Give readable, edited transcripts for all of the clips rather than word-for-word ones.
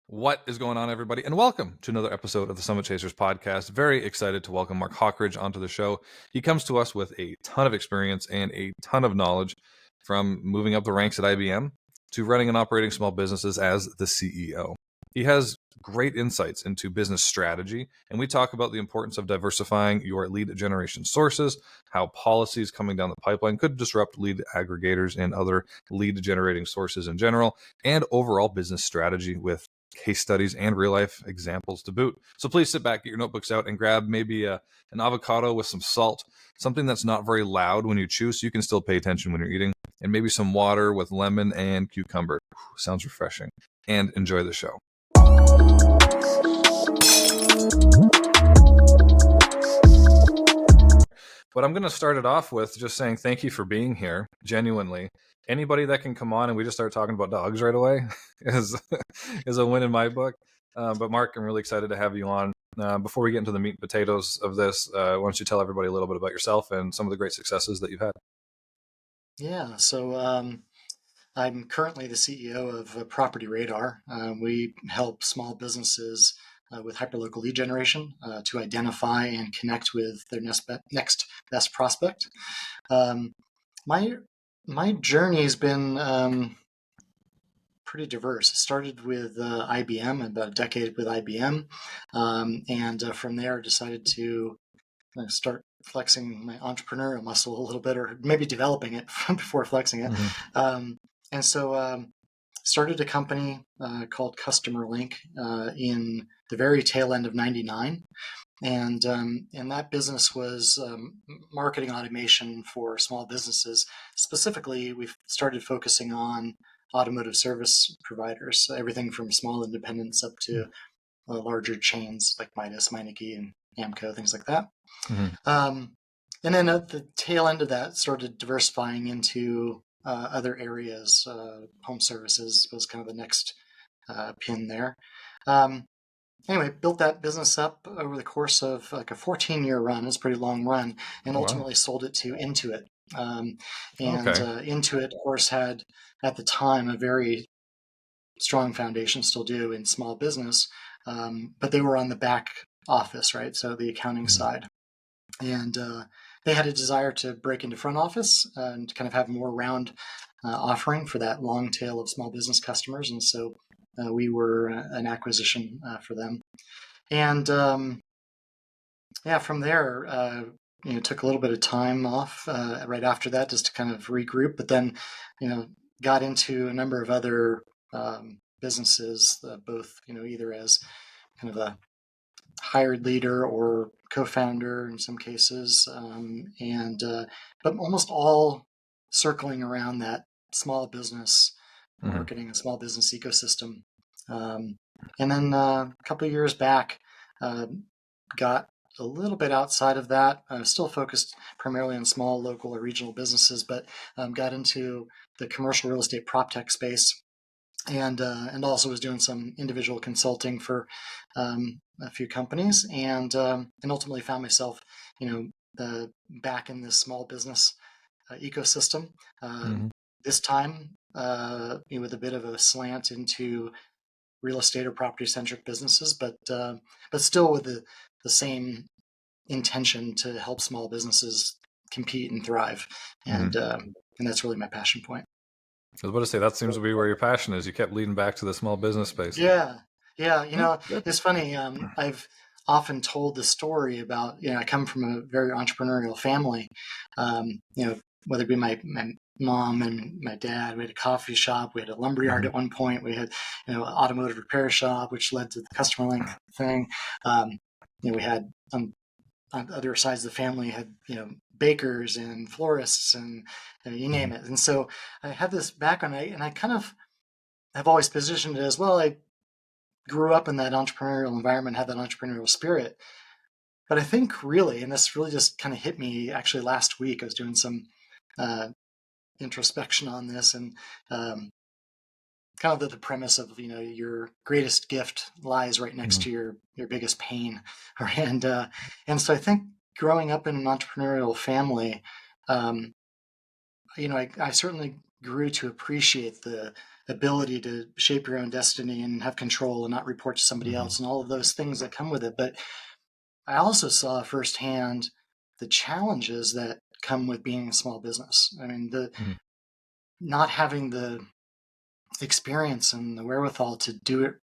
What is going on, everybody? And welcome to another episode of the Summit Chasers podcast. Very excited to welcome Mark Hockridge onto the show. He comes to us with a ton of experience and a ton of knowledge from moving up the ranks at IBM to running and operating small businesses as the CEO. He has great insights into business strategy, and we talk about the importance of diversifying your lead generation sources, how policies coming down the pipeline could disrupt lead aggregators and other lead generating sources in general, and overall business strategy with case studies and real life examples to boot. So please sit back, get your notebooks out, and grab maybe an avocado with some salt, something that's not very loud when you chew so you can still pay attention when you're eating, and maybe some water with lemon and cucumber. Sounds refreshing. And enjoy the show. But I'm going to start it off with just saying thank you for being here, genuinely. Anybody that can come on and we just start talking about dogs right away is a win in my book. But Mark, I'm really excited to have you on. Before we get into the meat and potatoes of this, why don't you tell everybody a little bit about yourself and some of the great successes that you've had? Yeah, so I'm currently the CEO of Property Radar. We help small businesses with hyperlocal lead generation to identify and connect with their next best prospect. My journey has been pretty diverse. It started with IBM, about a decade with IBM, and from there decided to start flexing my entrepreneurial muscle a little bit, or maybe developing it before flexing it. And so started a company called Customer Link in the very tail end of '99. And that business was marketing automation for small businesses. Specifically, we've started focusing on automotive service providers, so everything from small independents up to larger chains like Midas, Meineke, and Amco, things like that. And then at the tail end of that, started diversifying into other areas. Home services was kind of the next pin there. Anyway, built that business up over the course of like a 14-year run. It's a pretty long run, and ultimately sold it to Intuit. Intuit, of course, had at the time a very strong foundation, still do, in small business, but they were on the back office, right? So the accounting side. And they had a desire to break into front office and kind of have more round offering for that long tail of small business customers. And so we were an acquisition for them. And from there, took a little bit of time off right after that just to kind of regroup, but then, got into a number of other businesses, both, either as kind of a hired leader or co-founder in some cases, but almost all circling around that small business marketing and small business ecosystem. And then a couple of years back, got a little bit outside of that. Still focused primarily on small, local, or regional businesses, but got into the commercial real estate prop tech space. And also was doing some individual consulting for a few companies, and ultimately found myself, back in this small business ecosystem. This time, with a bit of a slant into real estate or property-centric businesses, but still with the same intention to help small businesses compete and thrive, and that's really my passion point. I was about to say, that seems to be where your passion is. You kept leading back to the small business space. Yeah. It's funny. I've often told the story about, I come from a very entrepreneurial family. Whether it be my mom and my dad, we had a coffee shop, we had a lumberyard at one point, we had, an automotive repair shop, which led to the Customer Link thing. We had on other sides of the family had, bakers and florists and you name it. And so I have this background, and I kind of have always positioned it as, well, I grew up in that entrepreneurial environment, had that entrepreneurial spirit. But I think really, and this really just kind of hit me actually last week, I was doing some introspection on this, and kind of the premise of, your greatest gift lies right next to your biggest pain. And so I think growing up in an entrepreneurial family, I certainly grew to appreciate the ability to shape your own destiny and have control and not report to somebody Mm-hmm. else and all of those things that come with it. But I also saw firsthand the challenges that come with being a small business. I mean, the Mm-hmm. not having the experience and the wherewithal to do it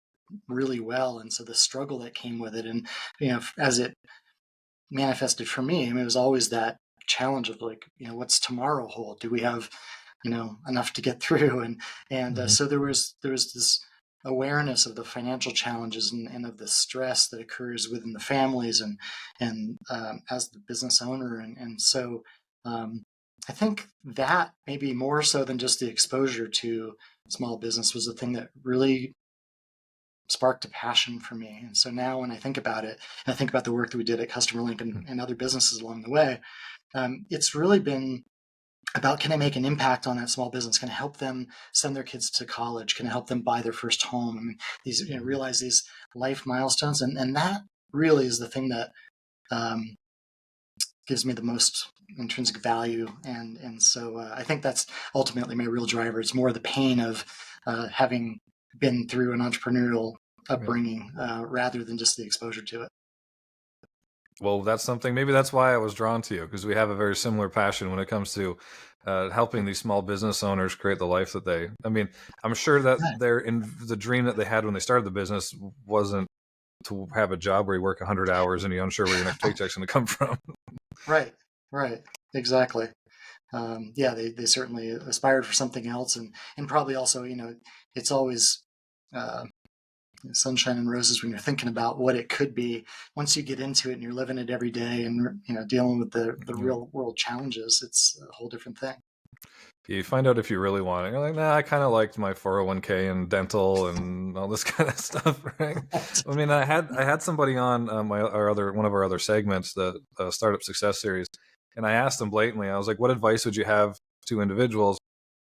really well, and so the struggle that came with it, and as it manifested for me, I mean, it was always that challenge of like, what's tomorrow hold? Do we have, enough to get through? And Mm-hmm. so there was this awareness of the financial challenges and of the stress that occurs within the families and as the business owner, and so um, I think that maybe more so than just the exposure to small business was the thing that really sparked a passion for me. And so now when I think about it, and I think about the work that we did at Customer Link and other businesses along the way, it's really been about, can I make an impact on that small business? Can I help them send their kids to college? Can I help them buy their first home? I mean, these, realize these life milestones. And that really is the thing that um, gives me the most intrinsic value. And so I think that's ultimately my real driver. It's more the pain of having been through an entrepreneurial Yeah. upbringing rather than just the exposure to it. Well, that's something. Maybe that's why I was drawn to you, because we have a very similar passion when it comes to helping these small business owners create the life that they. I mean, I'm sure that the dream that they had when they started the business wasn't to have a job where you work 100 hours and you're unsure where your next paycheck's going to come from. Right, right, exactly. Yeah, they certainly aspired for something else, and probably also, it's always uh, sunshine and roses when you're thinking about what it could be. Once you get into it and you're living it every day, and dealing with the Yeah. real world challenges, it's a whole different thing. You find out if you really want it. You're like, nah, I kind of liked my 401k and dental and all this kind of stuff, right? I mean, I had somebody on one of our other segments, the Startup Success Series, and I asked them blatantly. I was like, what advice would you have to individuals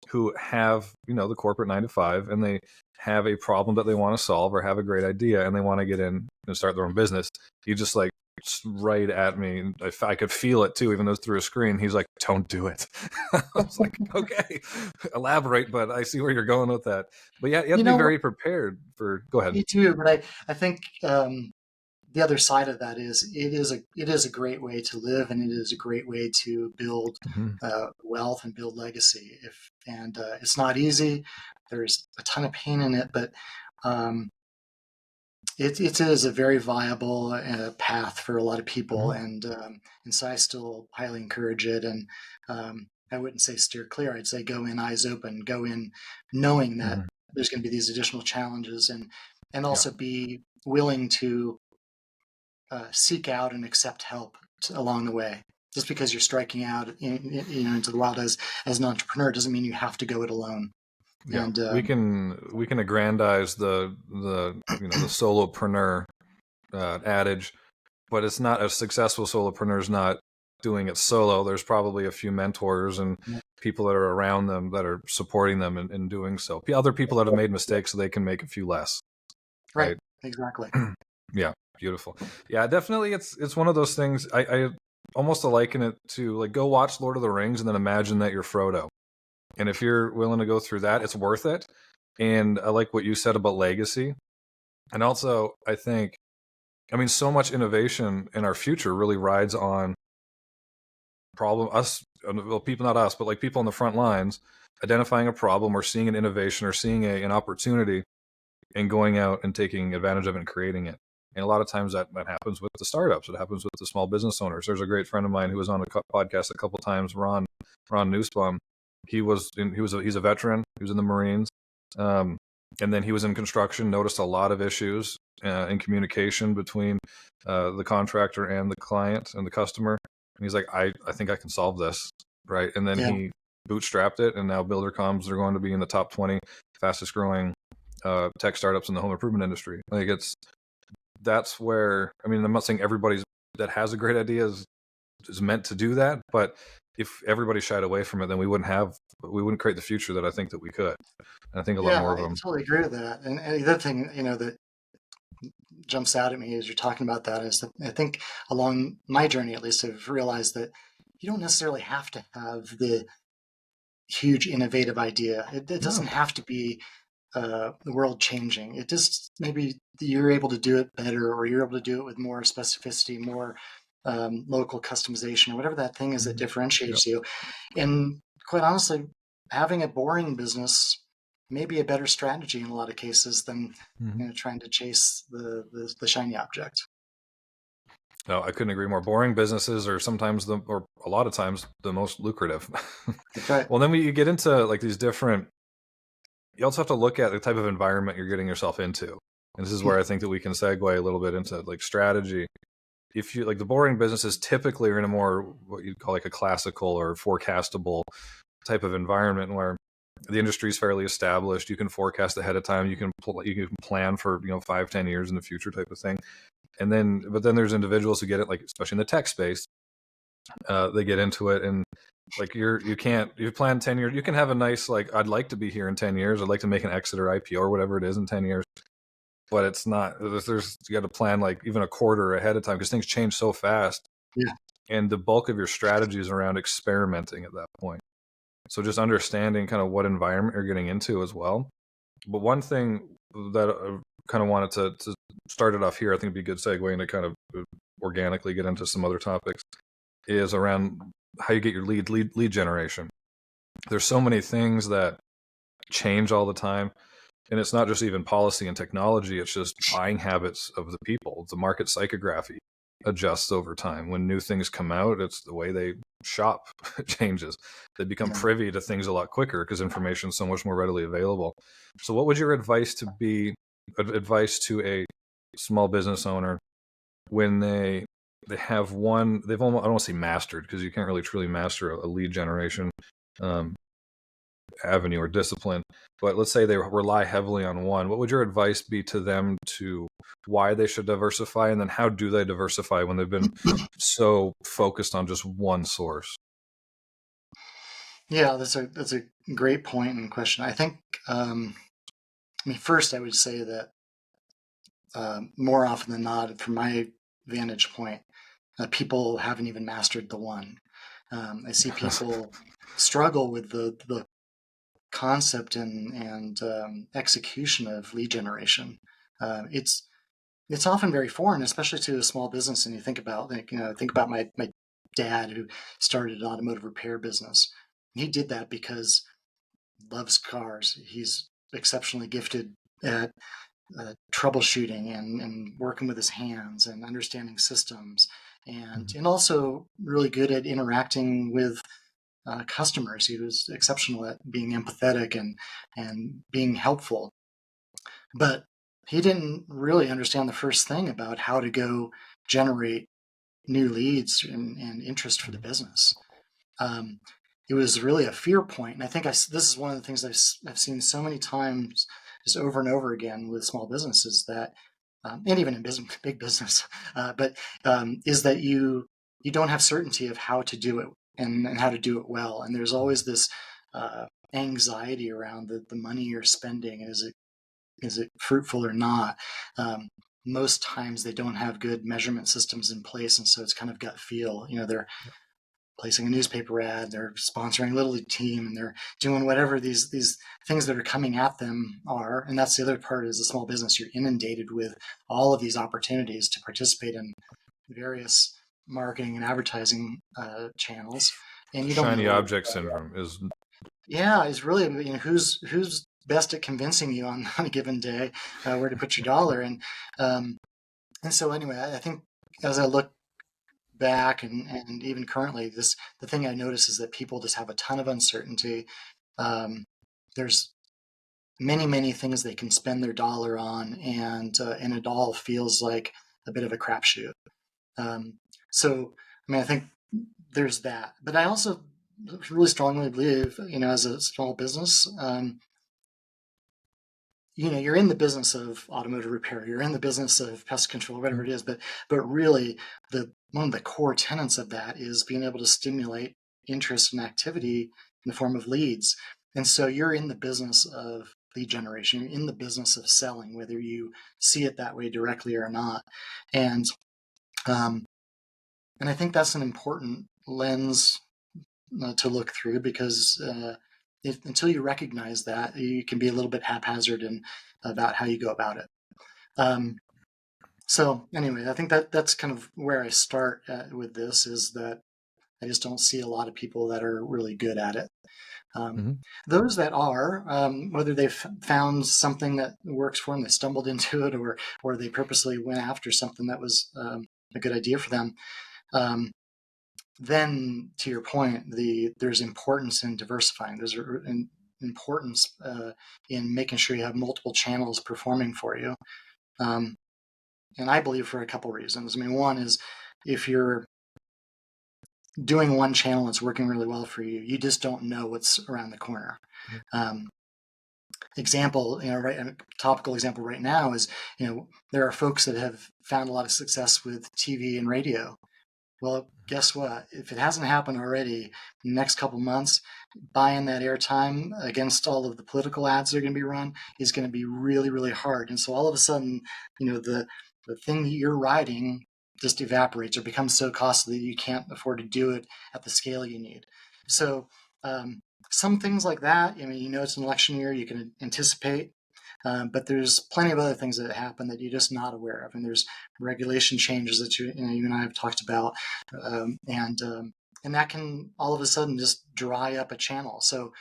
who have, the corporate 9 to 5, and they have a problem that they want to solve or have a great idea and they want to get in and start their own business? He just like right at me. I could feel it too, even though it's through a screen. He's like, "Don't do it." I was like, "Okay, elaborate," but I see where you're going with that. But yeah, you have You to be know, very prepared for. Go ahead. me too. But I think the other side of that is it is a great way to live, and it is a great way to build Mm-hmm. wealth and build legacy. It's not easy. There's a ton of pain in it, but um, it is a very viable path for a lot of people, Mm-hmm. and so I still highly encourage it. And I wouldn't say steer clear. I'd say go in eyes open, go in knowing that Mm-hmm. there's going to be these additional challenges, and Yeah. also be willing to seek out and accept help along the way. Just because you're striking out, into the wild as an entrepreneur doesn't mean you have to go it alone. Yeah. And We can aggrandize the solopreneur adage, but it's not a successful solopreneur is not doing it solo. There's probably a few mentors and people that are around them that are supporting them in doing so. Other people that have made mistakes so they can make a few less, right, right? exactly. Yeah, beautiful. Yeah, definitely. It's one of those things. I almost liken it to like go watch Lord of the Rings and then imagine that you're Frodo. And if you're willing to go through that, it's worth it. And I like what you said about legacy. And also, I mean, so much innovation in our future really rides on well, people, not us, but like people on the front lines, identifying a problem or seeing an innovation or seeing an opportunity and going out and taking advantage of it and creating it. And a lot of times that happens with the startups. It happens with the small business owners. There's a great friend of mine who was on a podcast a couple of times, Ron Nussbaum. He's a veteran. He was in the Marines. Um, and then he was in construction, noticed a lot of issues in communication between the contractor and the client and the customer. And he's like, I think I can solve this. Right. And then Yeah, he bootstrapped it. And now BuilderComs are going to be in the top 20 fastest growing tech startups in the home improvement industry. Like that's where, I mean, I'm not saying everybody that has a great idea is meant to do that, but if everybody shied away from it, then we wouldn't create the future that I think that we could. And I think a lot yeah, more of I them. totally agree with that. And the other thing, that jumps out at me as you're talking about that is that I think along my journey, at least, I've realized that you don't necessarily have to have the huge innovative idea. It doesn't No. have to be the world changing. It just maybe you're able to do it better, or you're able to do it with more specificity, more local customization, or whatever that thing is that Mhm. Yep. differentiates you. And quite honestly, having a boring business may be a better strategy in a lot of cases than Mhm. trying to chase the shiny object. No, I couldn't agree more. Boring businesses are sometimes or a lot of times, the most lucrative. That's right. Well, then when you get into like these different, you also have to look at the type of environment you're getting yourself into. And this is where I think that we can segue a little bit into like strategy. If you like the boring businesses typically are in a more what you'd call like a classical or forecastable type of environment where the industry is fairly established. You can forecast ahead of time. You can plan for 5-10 years in the future type of thing. But then there's individuals who get it, like especially in the tech space, they get into it and like you plan 10 years. You can have a nice like I'd like to be here in 10 years. I'd like to make an exit or IPO or whatever it is in 10 years. But it's not. You got to plan like even a quarter ahead of time because things change so fast, Yeah. and the bulk of your strategy is around experimenting at that point. So just understanding kind of what environment you're getting into as well. But one thing that I kind of wanted to start it off here, I think it'd be a good segue into kind of organically get into some other topics, is around how you get your lead generation. There's so many things that change all the time. And it's not just even policy and technology, it's just buying habits of the people. The market psychography adjusts over time. When new things come out, it's the way they shop changes. They become Yeah. privy to things a lot quicker because information is so much more readily available. So what would your advice to a small business owner when they have they've almost, I don't want to say mastered because you can't really truly master a lead generation um, avenue or discipline, but let's say they rely heavily on one. What would your advice be to them to why they should diversify, and then how do they diversify when they've been so focused on just one source? Yeah, that's a great point and question. I think, I mean, first I would say that more often than not, from my vantage point, people haven't even mastered the one. I see people struggle with the concept and execution of lead generation. It's often very foreign, especially to a small business. And you think about think about my dad who started an automotive repair business. He did that because he loves cars. He's exceptionally gifted at troubleshooting and working with his hands and understanding systems, and also really good at interacting with customers. He was exceptional at being empathetic and being helpful, but he didn't really understand the first thing about how to go generate new leads and interest for the business. Um, it was really a fear point, and I think this is one of the things I've seen so many times, just over and over again with small businesses that, and even in big business, but is that you don't have certainty of how to do it and how to do it well, and there's always this anxiety around the money you're spending. Is it fruitful or not? Um, Most times they don't have good measurement systems in place, and so it's kind of gut feel. They're placing a newspaper ad, they're sponsoring a little league team, and they're doing whatever these things that are coming at them are. And that's the other part: is a small business, you're inundated with all of these opportunities to participate in various marketing and advertising channels, and you don't Shiny know. object syndrome is Yeah, is really who's best at convincing you on, on a given day where to put your dollar. Um, and so anyway, I think as I look back and even currently, the thing I notice is that people just have a ton of uncertainty. There's many things they can spend their dollar on, and it all feels like a bit of a crapshoot. So I mean, I think there's that, but I also really strongly believe, as a small business, you're in the business of automotive repair, you're in the business of pest control, whatever it is, but really one of the core tenets of that is being able to stimulate interest and activity in the form of leads. And so you're in the business of lead generation, you're in the business of selling, whether you see it that way directly or not. And um, and I think that's an important lens to look through, because until you recognize that, you can be a little bit haphazard about how you go about it. So anyway, I think that's kind of where I start with this, is that I just don't see a lot of people that are really good at it. Mm-hmm. Those that are, whether they've found something that works for them, they stumbled into it, or they purposely went after something that was a good idea for them. Then, to your point, there's importance in diversifying. There's an importance in making sure you have multiple channels performing for you. And I believe for a couple reasons. I mean, one is if you're doing one channel that's working really well for you, you just don't know what's around the corner. Example, right, a topical example right now is, there are folks that have found a lot of success with TV and radio. Well, guess what? If it hasn't happened already, in the next couple months, buying that airtime against all of the political ads that are going to be run is going to be really, really hard. And so all of a sudden, the thing that you're riding just evaporates or becomes so costly that you can't afford to do it at the scale you need. So some things like that, it's an election year, you can anticipate. But there's plenty of other things that happen that you're just not aware of, and there's regulation changes that you and I have talked about, and that can all of a sudden just dry up a channel. So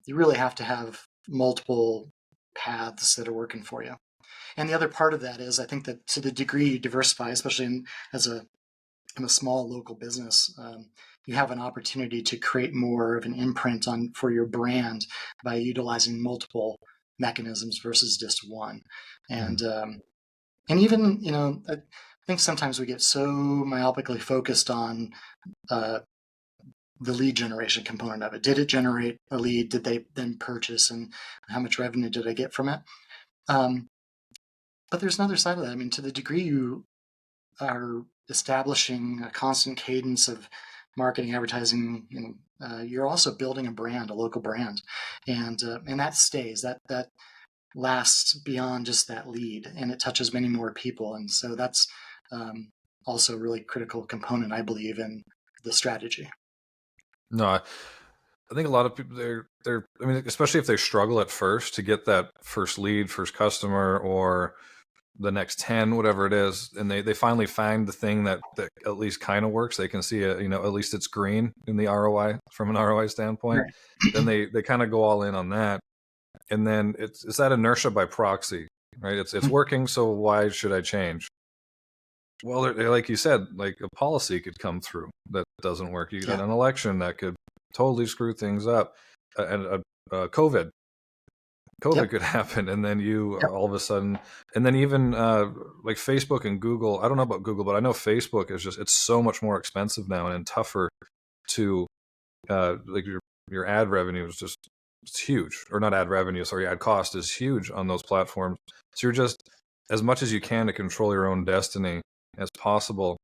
you really have to have multiple paths that are working for you. And the other part of that is, I think that to the degree you diversify, especially in a small local business, you have an opportunity to create more of an imprint for your brand by utilizing multiple mechanisms versus just one. And even, I think sometimes we get so myopically focused on the lead generation component of it. Did it generate a lead? Did they then purchase? And how much revenue did I get from it? But there's another side of that. I mean, to the degree you are establishing a constant cadence of marketing, advertising, you're also building a brand, a local brand, and that stays, that lasts beyond just that lead, and it touches many more people. And so that's also a really critical component, I believe, in the strategy. No, I think a lot of people, especially if they struggle at first to get that first lead, first customer, or the next 10, whatever it is, and they finally find the thing that at least kind of works. They can see it, at least it's green in the ROI, from an ROI standpoint. Right. Then they kind of go all in on that. And then it's that inertia by proxy, right? It's working, so why should I change? Well, like you said, like a policy could come through that doesn't work. You get an election that could totally screw things up, and COVID could happen, and then you all of a sudden, and then even like Facebook and Google. I don't know about Google, but I know Facebook is it's so much more expensive now and tougher to like your ad revenue is just, it's huge, or not ad revenue, sorry, ad cost is huge on those platforms. So you're just, as much as you can to control your own destiny as possible.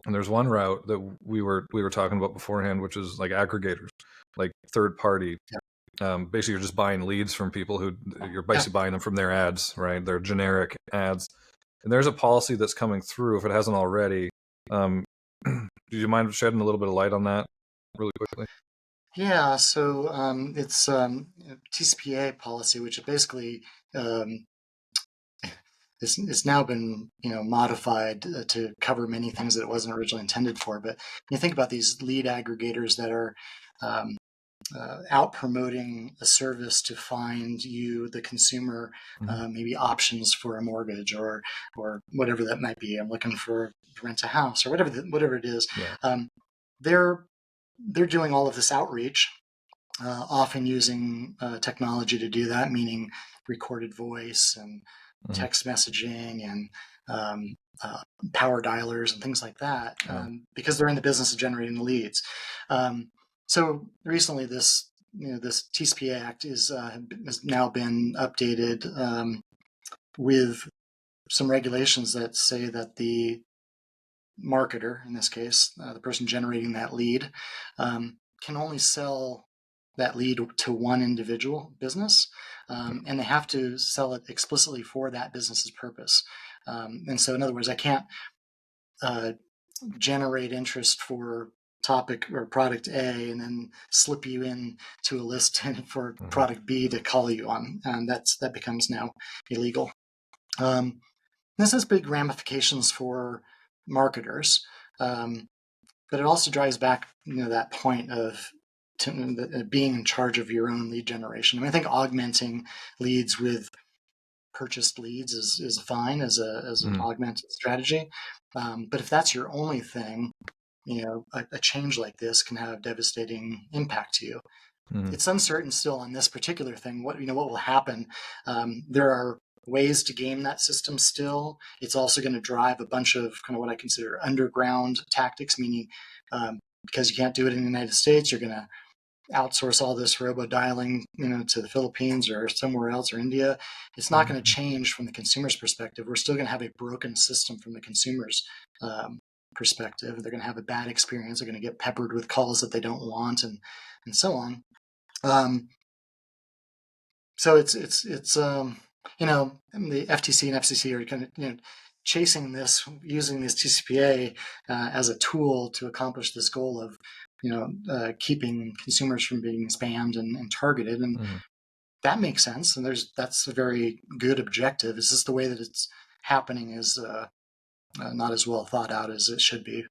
And there's one route that we were talking about beforehand, which is like aggregators, like third party. Basically, you're just buying leads from people who you're basically buying them from their ads, right? They're generic ads. And there's a policy that's coming through, if it hasn't already. Do you mind shedding a little bit of light on that really quickly? Yeah, so it's TCPA policy, which basically it's now been modified to cover many things that it wasn't originally intended for. But you think about these lead aggregators that are out promoting a service to find you, the consumer, maybe options for a mortgage or whatever that might be. I'm looking to rent a house or whatever it is. They're doing all of this outreach, often using technology to do that, meaning recorded voice and text messaging and power dialers and things like that, because they're in the business of generating leads. So recently, this TCPA Act has now been updated with some regulations that say that the marketer, in this case, the person generating that lead, can only sell that lead to one individual business, and they have to sell it explicitly for that business's purpose. And so, in other words, I can't generate interest for topic or product A and then slip you in to a list for Mm-hmm. product B to call you on, and that becomes now illegal. This has big ramifications for marketers, but it also drives back, that point of being in charge of your own lead generation. I mean, I think augmenting leads with purchased leads is fine as an augmented strategy, but if that's your only thing, a change like this can have devastating impact to you. It's uncertain still on this particular thing. What will happen? There are ways to game that system still. It's also going to drive a bunch of kind of what I consider underground tactics, meaning because you can't do it in the United States, you're going to outsource all this robo dialing, to the Philippines or somewhere else or India. It's not going to change from the consumer's perspective. We're still going to have a broken system from the consumer's perspective. They're going to have a bad experience. They're going to get peppered with calls that they don't want, and so on. So it's the FTC and FCC are kind of chasing this, using this TCPA as a tool to accomplish this goal of keeping consumers from being spammed and targeted, and that makes sense. And that's a very good objective. It's just the way that it's happening is not as well thought out as it should be.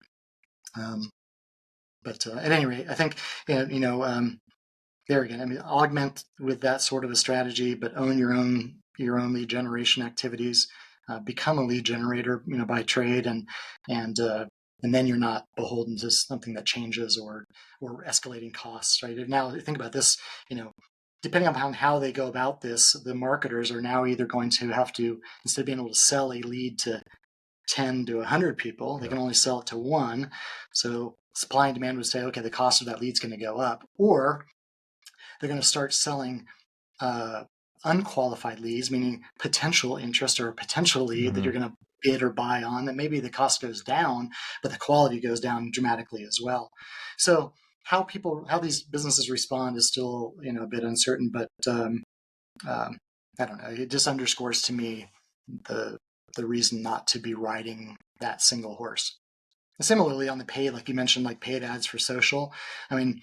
But at any rate, I think there again, I mean, augment with that sort of a strategy, but own your own lead generation activities. Become a lead generator, by trade, and then you're not beholden to something that changes or escalating costs, right? Now think about this, depending on how they go about this, the marketers are now either going to have to, instead of being able to sell a lead to 10 to 100 people, they can only sell it to one. So supply and demand would say, okay, the cost of that lead's going to go up, or they're going to start selling unqualified leads, meaning potential interest or a potential lead that you're going to bid or buy on, that maybe the cost goes down, but the quality goes down dramatically as well. So how these businesses respond is still, a bit uncertain, but I don't know. It just underscores to me the reason not to be riding that single horse. And similarly, on the paid, like you mentioned, like paid ads for social. I mean,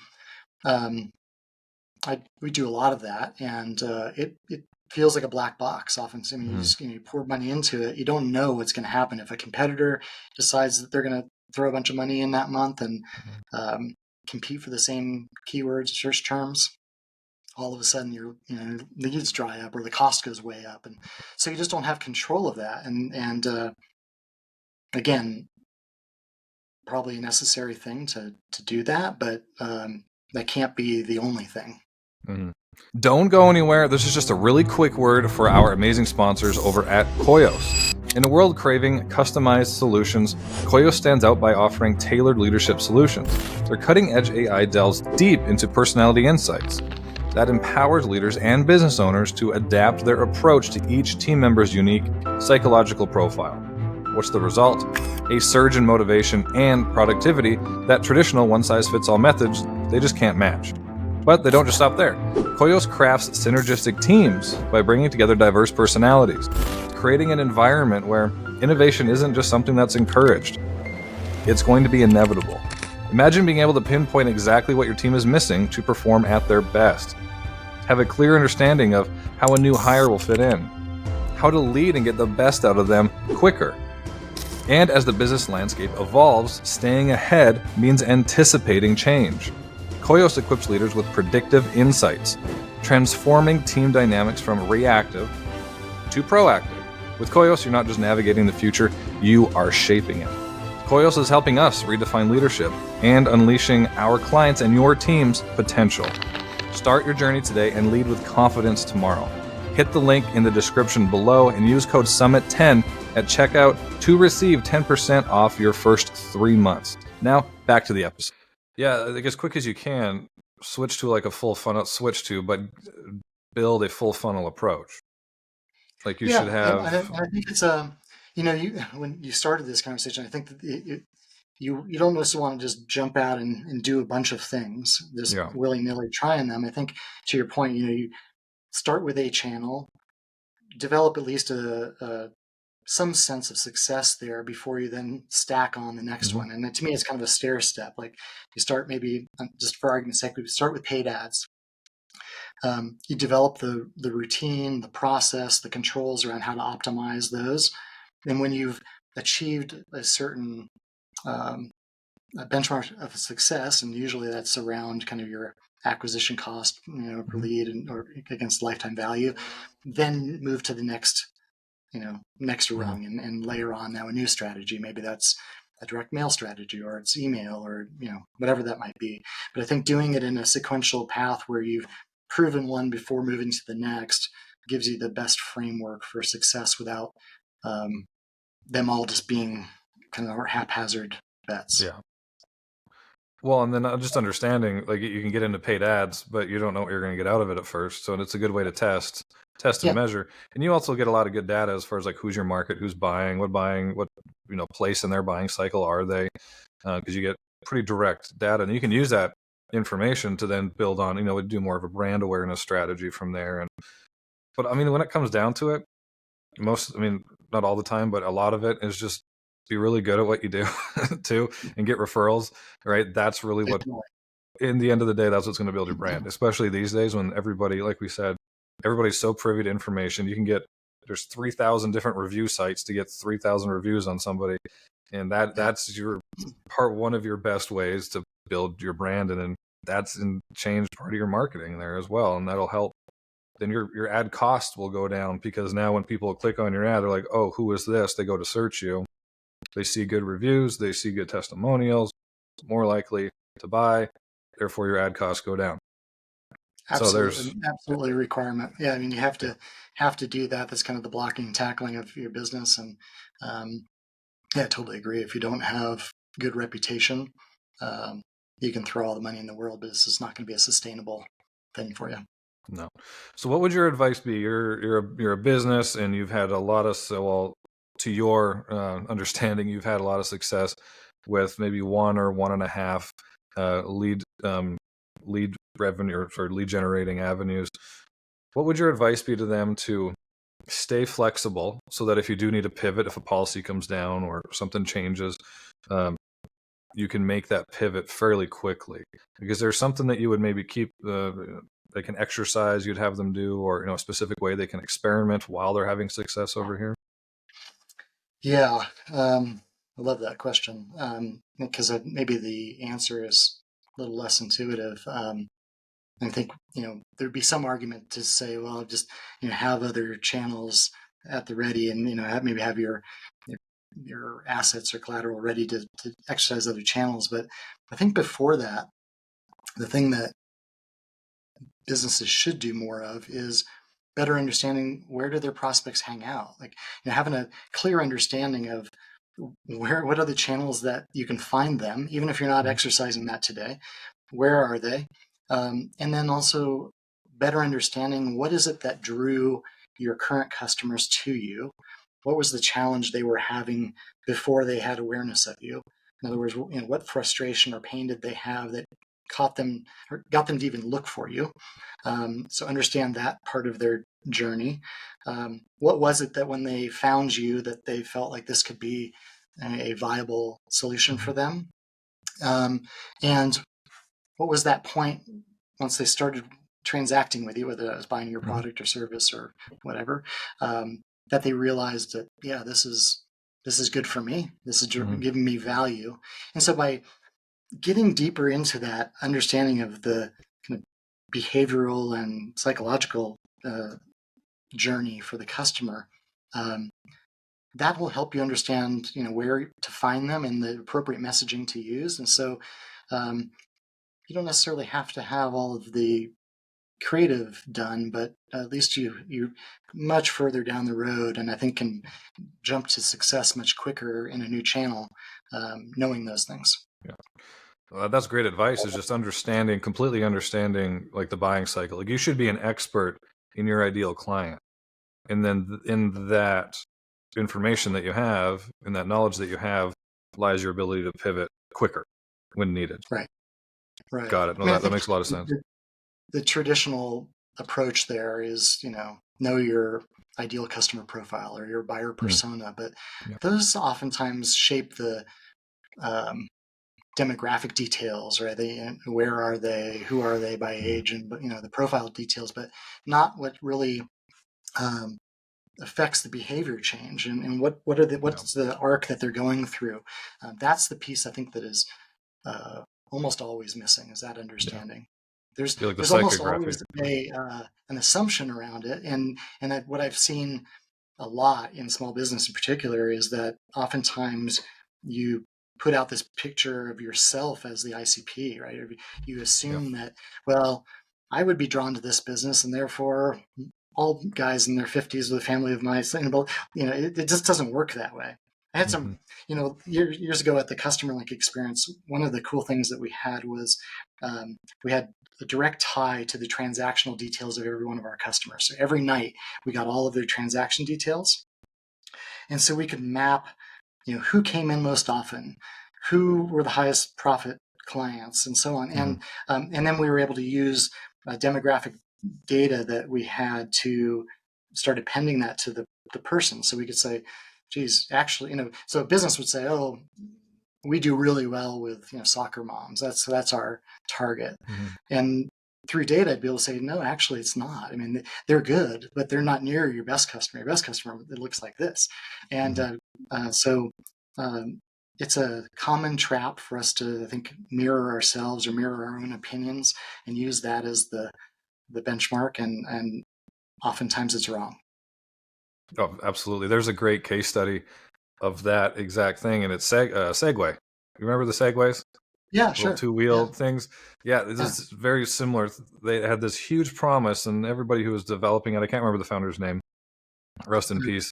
we do a lot of that, and it feels like a black box often. I mean, you pour money into it, you don't know what's going to happen. If a competitor decides that they're going to throw a bunch of money in that month and compete for the same keywords, search terms, all of a sudden your leads dry up or the cost goes way up, and so you just don't have control of that. And again, probably a necessary thing to do that, but that can't be the only thing. Don't go anywhere. This is just a really quick word for our amazing sponsors over at Koios. In a world craving customized solutions, Koios stands out by offering tailored leadership solutions. Their cutting-edge AI delves deep into personality insights that empowers leaders and business owners to adapt their approach to each team member's unique psychological profile. What's the result? A surge in motivation and productivity that traditional one-size-fits-all methods, they just can't match. But they don't just stop there. Koios crafts synergistic teams by bringing together diverse personalities, creating an environment where innovation isn't just something that's encouraged. It's going to be inevitable. Imagine being able to pinpoint exactly what your team is missing to perform at their best. Have a clear understanding of how a new hire will fit in, how to lead and get the best out of them quicker. And as the business landscape evolves, staying ahead means anticipating change. Koios equips leaders with predictive insights, transforming team dynamics from reactive to proactive. With Koios, you're not just navigating the future, you are shaping it. Koios is helping us redefine leadership and unleashing our clients' and your team's potential. Start your journey today and lead with confidence tomorrow. Hit the link in the description below and use code SUMMIT10 at checkout to receive 10% off your first 3 months. Now, back to the episode. Yeah, like as quick as you can, switch to like a full funnel, but build a full funnel approach. Like you should have. And I think it's when you started this conversation, I think that you don't necessarily want to just jump out and do a bunch of things, just willy-nilly trying them. I think to your point, you start with a channel, develop at least a some sense of success there before you then stack on the next one. And to me, it's kind of a stair step. Like you start maybe, just for argument's sake, we start with paid ads. You develop the routine, the process, the controls around how to optimize those. And when you've achieved a certain a benchmark of success, and usually that's around kind of your acquisition cost, per lead or against lifetime value, then move to the next rung and layer on now a new strategy. Maybe that's a direct mail strategy, or it's email, or whatever that might be. But I think doing it in a sequential path where you've proven one before moving to the next gives you the best framework for success without them all just being kind of haphazard bets. Yeah. Well, and then just understanding, like you can get into paid ads, but you don't know what you're going to get out of it at first. So it's a good way to test and measure. And you also get a lot of good data as far as like who's your market, who's buying, what place in their buying cycle are they? Because you get pretty direct data, and you can use that information to then build on, do more of a brand awareness strategy from there. But I mean, when it comes down to it, not all the time, but a lot of it is just be really good at what you do too, and get referrals, right? That's really what, in the end of the day, that's what's going to build your brand, especially these days when everybody, like we said, everybody's so privy to information. You can there's 3,000 different review sites to get 3,000 reviews on somebody. And that's one of your best ways to build your brand. And then that's change part of your marketing there as well. And that'll help. Then your ad cost will go down, because now when people click on your ad, they're like, oh, who is this? They go to search you. They see good reviews, they see good testimonials, more likely to buy. Therefore, your ad costs go down. Absolutely, so there's absolutely a requirement. Yeah, I mean, you have to do that. That's kind of the blocking and tackling of your business. And I totally agree. If you don't have good reputation, you can throw all the money in the world, but it's just not going to be a sustainable thing for you. No. So, what would your advice be? You're a business, and you've had a lot of to your understanding, you've had a lot of success with maybe 1 or 1.5 lead revenue or lead generating avenues. What would your advice be to them to stay flexible, so that if you do need to pivot, if a policy comes down or something changes, you can make that pivot fairly quickly? Because there's something that you would maybe keep they can exercise, you'd have them do, or a specific way they can experiment while they're having success over here? Yeah, I love that question, because maybe the answer is a little less intuitive. I think there'd be some argument to say, well, just have other channels at the ready, and maybe have your assets or collateral ready to exercise other channels. But I think before that, the thing that businesses should do more of is better understanding where do their prospects hang out. Like having a clear understanding of what are the channels that you can find them, even if you're not exercising that today. Where are they? And then also better understanding what is it that drew your current customers to you. What was the challenge they were having before they had awareness of you? In other words, what frustration or pain did they have that caught them or got them to even look for you? So understand that part of their journey. What was it that when they found you that they felt like this could be a viable solution for them? And what was that point once they started transacting with you, whether that was buying your product or service or whatever, that they realized that, yeah, this is good for me. This is giving me value. And so by getting deeper into that understanding of the kind of behavioral and psychological journey for the customer, that will help you understand, where to find them and the appropriate messaging to use. And so you don't necessarily have to have all of the creative done, but at least you're much further down the road, and I think can jump to success much quicker in a new channel, knowing those things. Yeah. Well, that's great advice, is just completely understanding like the buying cycle. Like you should be an expert in your ideal client. And then in that information that you have, in that knowledge that you have, lies your ability to pivot quicker when needed. Right. Got it. No, that makes a lot of sense. The traditional approach there is, know your ideal customer profile or your buyer Mm. persona, but Yeah. those oftentimes shape the um, demographic details, right? Where are they, who are they by Mm. age, and the profile details, but not what really um, affects the behavior change, and Yeah. what's the arc that they're going through. That's the piece I think that is almost always missing, is that Yeah. understanding. There's I feel like the there's almost psychography. always an assumption around it, and that what I've seen a lot in small business in particular is that oftentimes you put out this picture of yourself as the ICP, right? You Yeah. assume that, well, I would be drawn to this business, and therefore all guys in their 50s with a family of my, it just doesn't work that way. I had Hmm. some, years ago at the Customer Link experience, one of the cool things that we had was we had a direct tie to the transactional details of every one of our customers. So every night we got all of their transaction details. And so we could map, who came in most often, who were the highest profit clients, and so on. Hmm. And then we were able to use demographic data that we had to start appending that to the person. So we could say, geez, actually, so a business would say, oh, we do really well with soccer moms. That's our target. Hmm. And through data, I'd be able to say, no, actually, it's not. I mean, they're good, but they're not near your best customer. Your best customer, it looks like this. And Hmm. so it's a common trap for us to, I think, mirror ourselves or mirror our own opinions and use that as the benchmark. And oftentimes it's wrong. Oh, absolutely. There's a great case study of that exact thing, and it's Segway. You remember the Segways? Yeah, Little sure. two-wheel Yeah, things. Yeah, this yeah. is very similar. They had this huge promise, and everybody who was developing it, I can't remember the founder's name, rest in peace.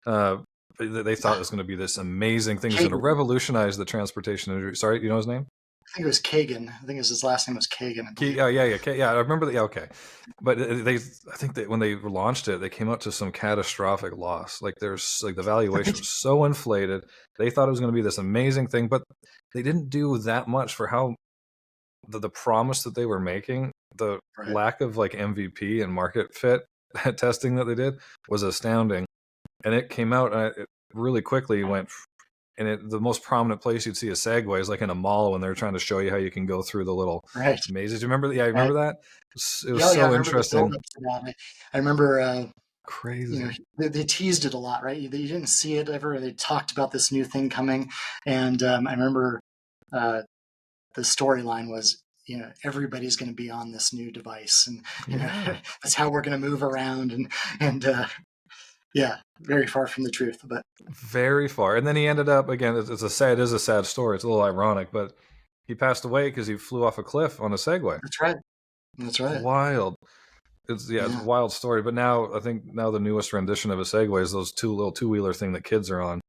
Uh, they thought it was going to be this amazing thing. It was going to Kagan. revolutionize the transportation industry. Sorry, you know his name? I think it was Kagan. I think his last name was Kagan, I believe. Yeah, yeah, yeah, yeah. I remember that. Yeah, okay. But I think that when they launched it, they came up to some catastrophic loss. Like there's like the valuation was so inflated. They thought it was going to be this amazing thing, but they didn't do that much for how the promise that they were making. The Right. lack of like MVP and market fit testing that they did was astounding. And it came out and it really quickly went. And the most prominent place you'd see a Segway is like in a mall when they're trying to show you how you can go through the little Right. mazes. You remember? Yeah, you Right. remember that? It was Yeah, yeah. I so remember the build interesting. up to that. I remember, Crazy. they teased it a lot, right? You didn't see it ever. They talked about this new thing coming, and I remember uh, the storyline was, everybody's going to be on this new device, and Yeah. that's how we're going to move around, and yeah, very far from the truth, but Very far. And then he ended up again. It is a sad story. It's a little ironic, but he passed away because he flew off a cliff on a Segway. that's right. That's right. Wild. It's a Yeah. wild story. But now I think now the newest rendition of a Segway is those two-wheeler thing that kids are on.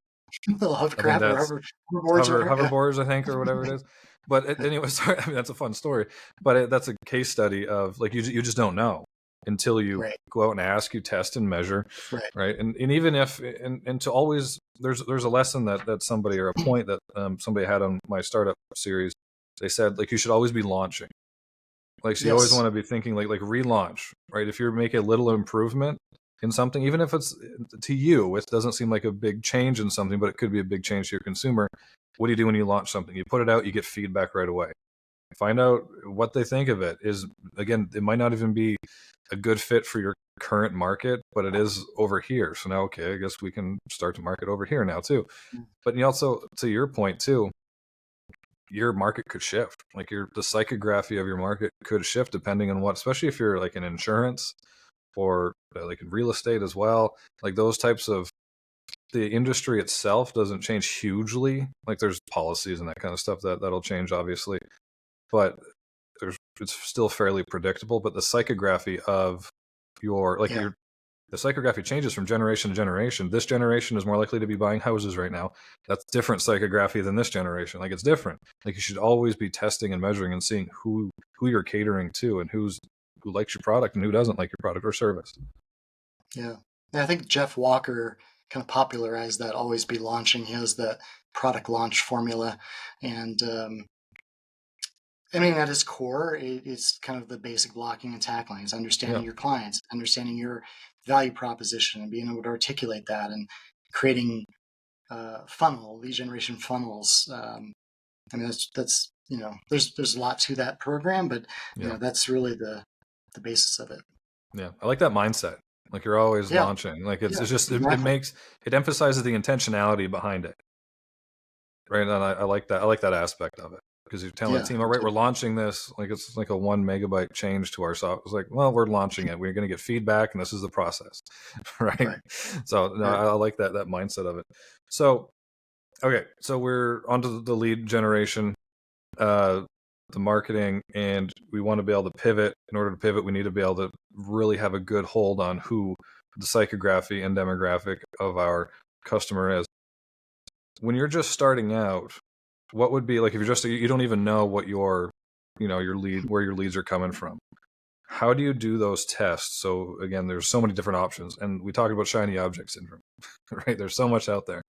The I think hovercraft or that's hoverboards, or whatever. Yeah. hoverboards, I think, or whatever it is. But anyway, sorry, I mean that's a fun story. But that's a case study of like you just don't know until you Right. go out and ask, you test and measure, Right. right? And even if and to always there's a lesson that somebody or a point that somebody had on my startup series. They said like you should always be launching. Like so you always Yes. want to be thinking like relaunch, right? If you're making a little improvement in something, even if it's to you, it doesn't seem like a big change in something, but it could be a big change to your consumer. What do you do when you launch something? You put it out, you get feedback right away. Find out what they think of it. Is again, it might not even be a good fit for your current market, but it is over here. So now, okay, I guess we can start to market over here now too. But you also, to your point too, your market could shift. Like the psychography of your market could shift depending on what, especially if you're like in insurance or like in real estate as well. Like those types of the industry itself doesn't change hugely. Like there's policies and that kind of stuff that'll change obviously, but it's still fairly predictable. But the psychography of your like Yeah. your the psychography changes from generation to generation. This generation is more likely to be buying houses right now. That's different psychography than this generation. Like it's different. Like you should always be testing and measuring and seeing who you're catering to and who likes your product and who doesn't like your product or service. Yeah. And I think Jeff Walker kind of popularized that always be launching. He has that product launch formula. And I mean, at its core, it's kind of the basic blocking and tackling. It's Yeah. understanding your clients, understanding your value proposition and being able to articulate that and creating lead generation funnels. I mean, that's there's a lot to that program, but that's really the basis of it. Yeah, I like that mindset. Like you're always launching. Like it's just exactly. it emphasizes the intentionality behind it, right? And I like that. I like that aspect of it because you're telling the team, all right, we're launching this. Like it's like a 1 megabyte change to our software. It's like, well, we're launching it. We're going to get feedback, and this is the process, right? So no, I like that mindset of it. So okay, so we're onto the lead generation, the marketing, and we want to be able to pivot. In order to pivot, we need to be able to really have a good hold on who the psychography and demographic of our customer is. When you're just starting out, what would be like if you don't even know what your lead, where your leads are coming from? How do you do those tests? So again, there's so many different options, and we talked about shiny object syndrome, right? There's so much out there.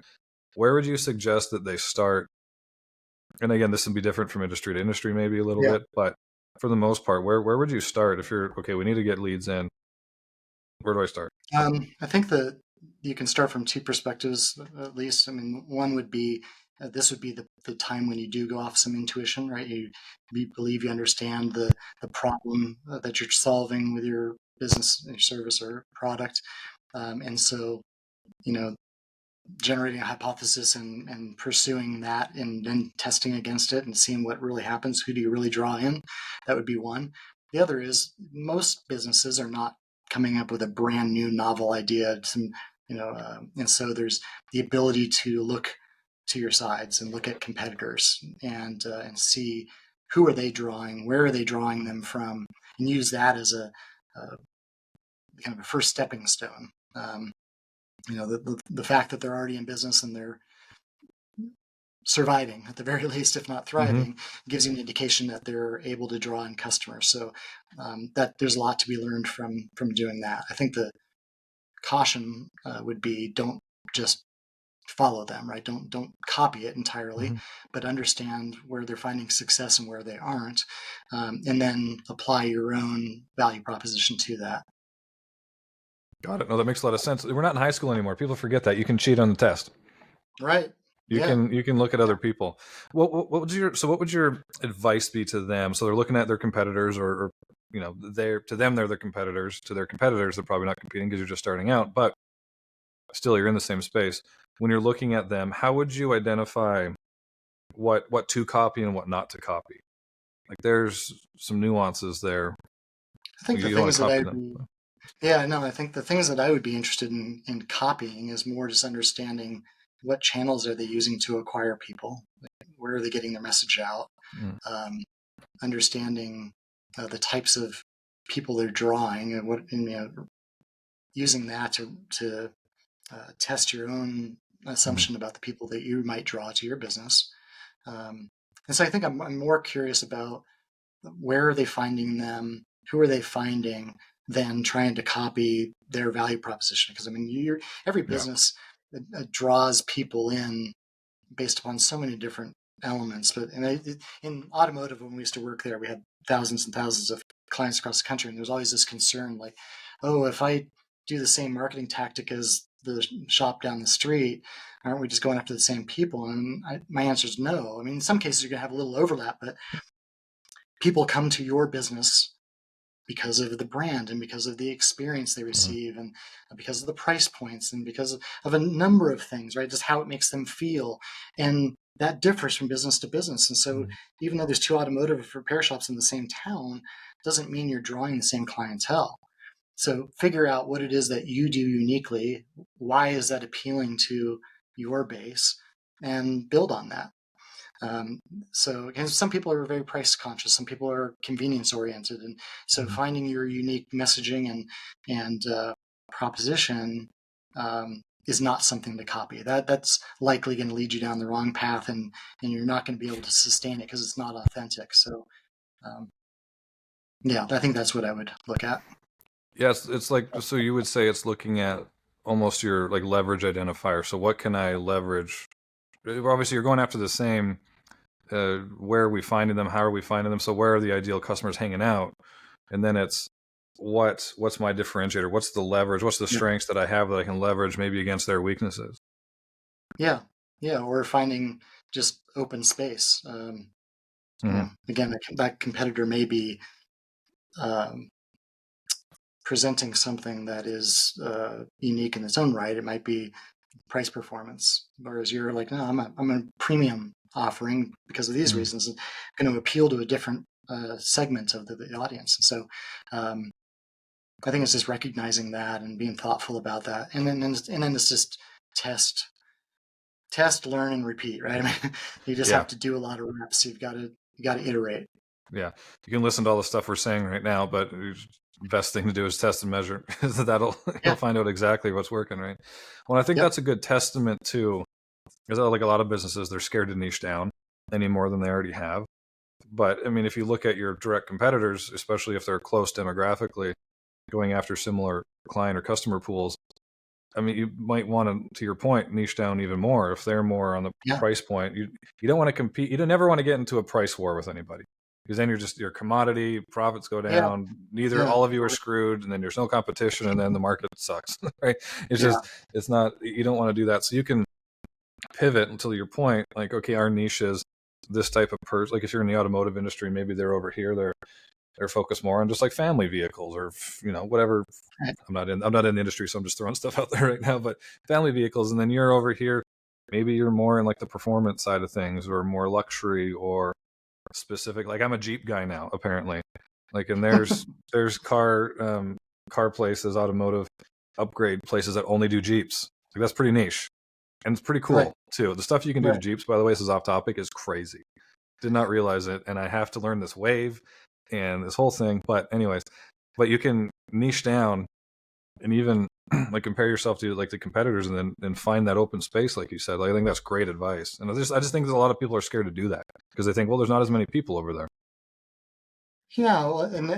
Where would you suggest that they start? And again, this would be different from industry to industry, maybe a little bit, but for the most part, where would you start if you're okay? We need to get leads in. Where do I start? I think that you can start from two perspectives, at least. I mean, one would be this would be the time when you do go off some intuition, right? You believe you understand the problem that you're solving with your business, your service or product, and so generating a hypothesis and pursuing that and then testing against it and seeing what really happens. Who do you really draw in? That would be one. The other is most businesses are not coming up with a brand new novel idea. And so there's the ability to look to your sides and look at competitors and see who are they drawing, where are they drawing them from, and use that as a kind of a first stepping stone. The fact that they're already in business and they're surviving at the very least, if not thriving, gives you an indication that they're able to draw in customers. So that there's a lot to be learned from doing that. I think the caution would be don't just follow them, right? Don't copy it entirely, but understand where they're finding success and where they aren't, and then apply your own value proposition to that. Got it. No, that makes a lot of sense. We're not in high school anymore. People forget that. You can cheat on the test. Right. You can look at other people. What would your advice be to them? So they're looking at their competitors, or they're their competitors. To their competitors, they're probably not competing because you're just starting out, but still you're in the same space. When you're looking at them, how would you identify what to copy and what not to copy? Like there's some nuances there. I think I think the things that I would be interested in copying is more just understanding what channels are they using to acquire people, like, where are they getting their message out, understanding the types of people they're drawing, and using that to test your own assumption about the people that you might draw to your business. And so I think I'm more curious about where are they finding them, who are they finding, than trying to copy their value proposition. Because I mean, every business draws people in based upon so many different elements. But in automotive, when we used to work there, we had thousands and thousands of clients across the country, and there was always this concern, like, oh, if I do the same marketing tactic as the shop down the street, aren't we just going after the same people? And my answer is no. I mean, in some cases you're going to have a little overlap, but people come to your business because of the brand and because of the experience they receive and because of the price points and because of a number of things, right? Just how it makes them feel. And that differs from business to business. And so even though there's two automotive repair shops in the same town, doesn't mean you're drawing the same clientele. So figure out what it is that you do uniquely. Why is that appealing to your base? And build on that. So again, some people are very price conscious, some people are convenience oriented, and so finding your unique messaging and proposition is not something to copy. That's likely going to lead you down the wrong path, and you're not going to be able to sustain it because it's not authentic. So I think that's what I would look at. Yes, it's like, so you would say it's looking at almost your like leverage identifier. So what can I leverage? Obviously, you're going after the same. Where are we finding them? How are we finding them? So where are the ideal customers hanging out? And then it's what's my differentiator? What's the leverage? What's the Yeah. strengths that I have that I can leverage maybe against their weaknesses? Yeah. Yeah. Or finding just open space. Mm-hmm. Again, that competitor may be um, presenting something that is unique in its own right. It might be price performance, whereas you're like, no, I'm a premium offering because of these Mm-hmm. reasons. It's going to appeal to a different segment of the audience. And so um, I think it's just recognizing that and being thoughtful about that, and then it's just test, learn, and repeat. Right? I mean, you just Yeah. have to do a lot of reps. You got to iterate. Yeah. You can listen to all the stuff we're saying right now, but the best thing to do is test and measure. That'll you'll Yeah. find out exactly what's working, right? Well, I think Yep. that's a good testament too, because like a lot of businesses, they're scared to niche down any more than they already have. But I mean, if you look at your direct competitors, especially if they're close demographically, going after similar client or customer pools, I mean, you might want to your point, niche down even more if they're more on the Yeah. price point. You don't want to compete. You don't never want to get into a price war with anybody because then your commodity profits go Yeah. down. Neither Yeah. all of you are screwed, and then there's no competition, and then the market sucks. Right? It's Yeah. just it's not. You don't want to do that. So you can pivot until your point. Like, okay, our niche is this type of person. Like if you're in the automotive industry, maybe they're over here. They're focused more on just like family vehicles or whatever. Right. I'm not in the industry, so I'm just throwing stuff out there right now. But family vehicles, and then you're over here. Maybe you're more in like the performance side of things, or more luxury, or specific. Like I'm a Jeep guy now, apparently. Like, and there's car places, automotive upgrade places that only do Jeeps. Like that's pretty niche, and it's pretty Right. cool too. The stuff you can do to Right. Jeeps, by the way, this is off topic, is crazy. Did not realize it, and I have to learn this wave and this whole thing. But anyways, but you can niche down and even like compare yourself to like the competitors, and then find that open space, like you said. Like, I think that's great advice, and I just think that a lot of people are scared to do that because they think, well, there's not as many people over there. Yeah, well, and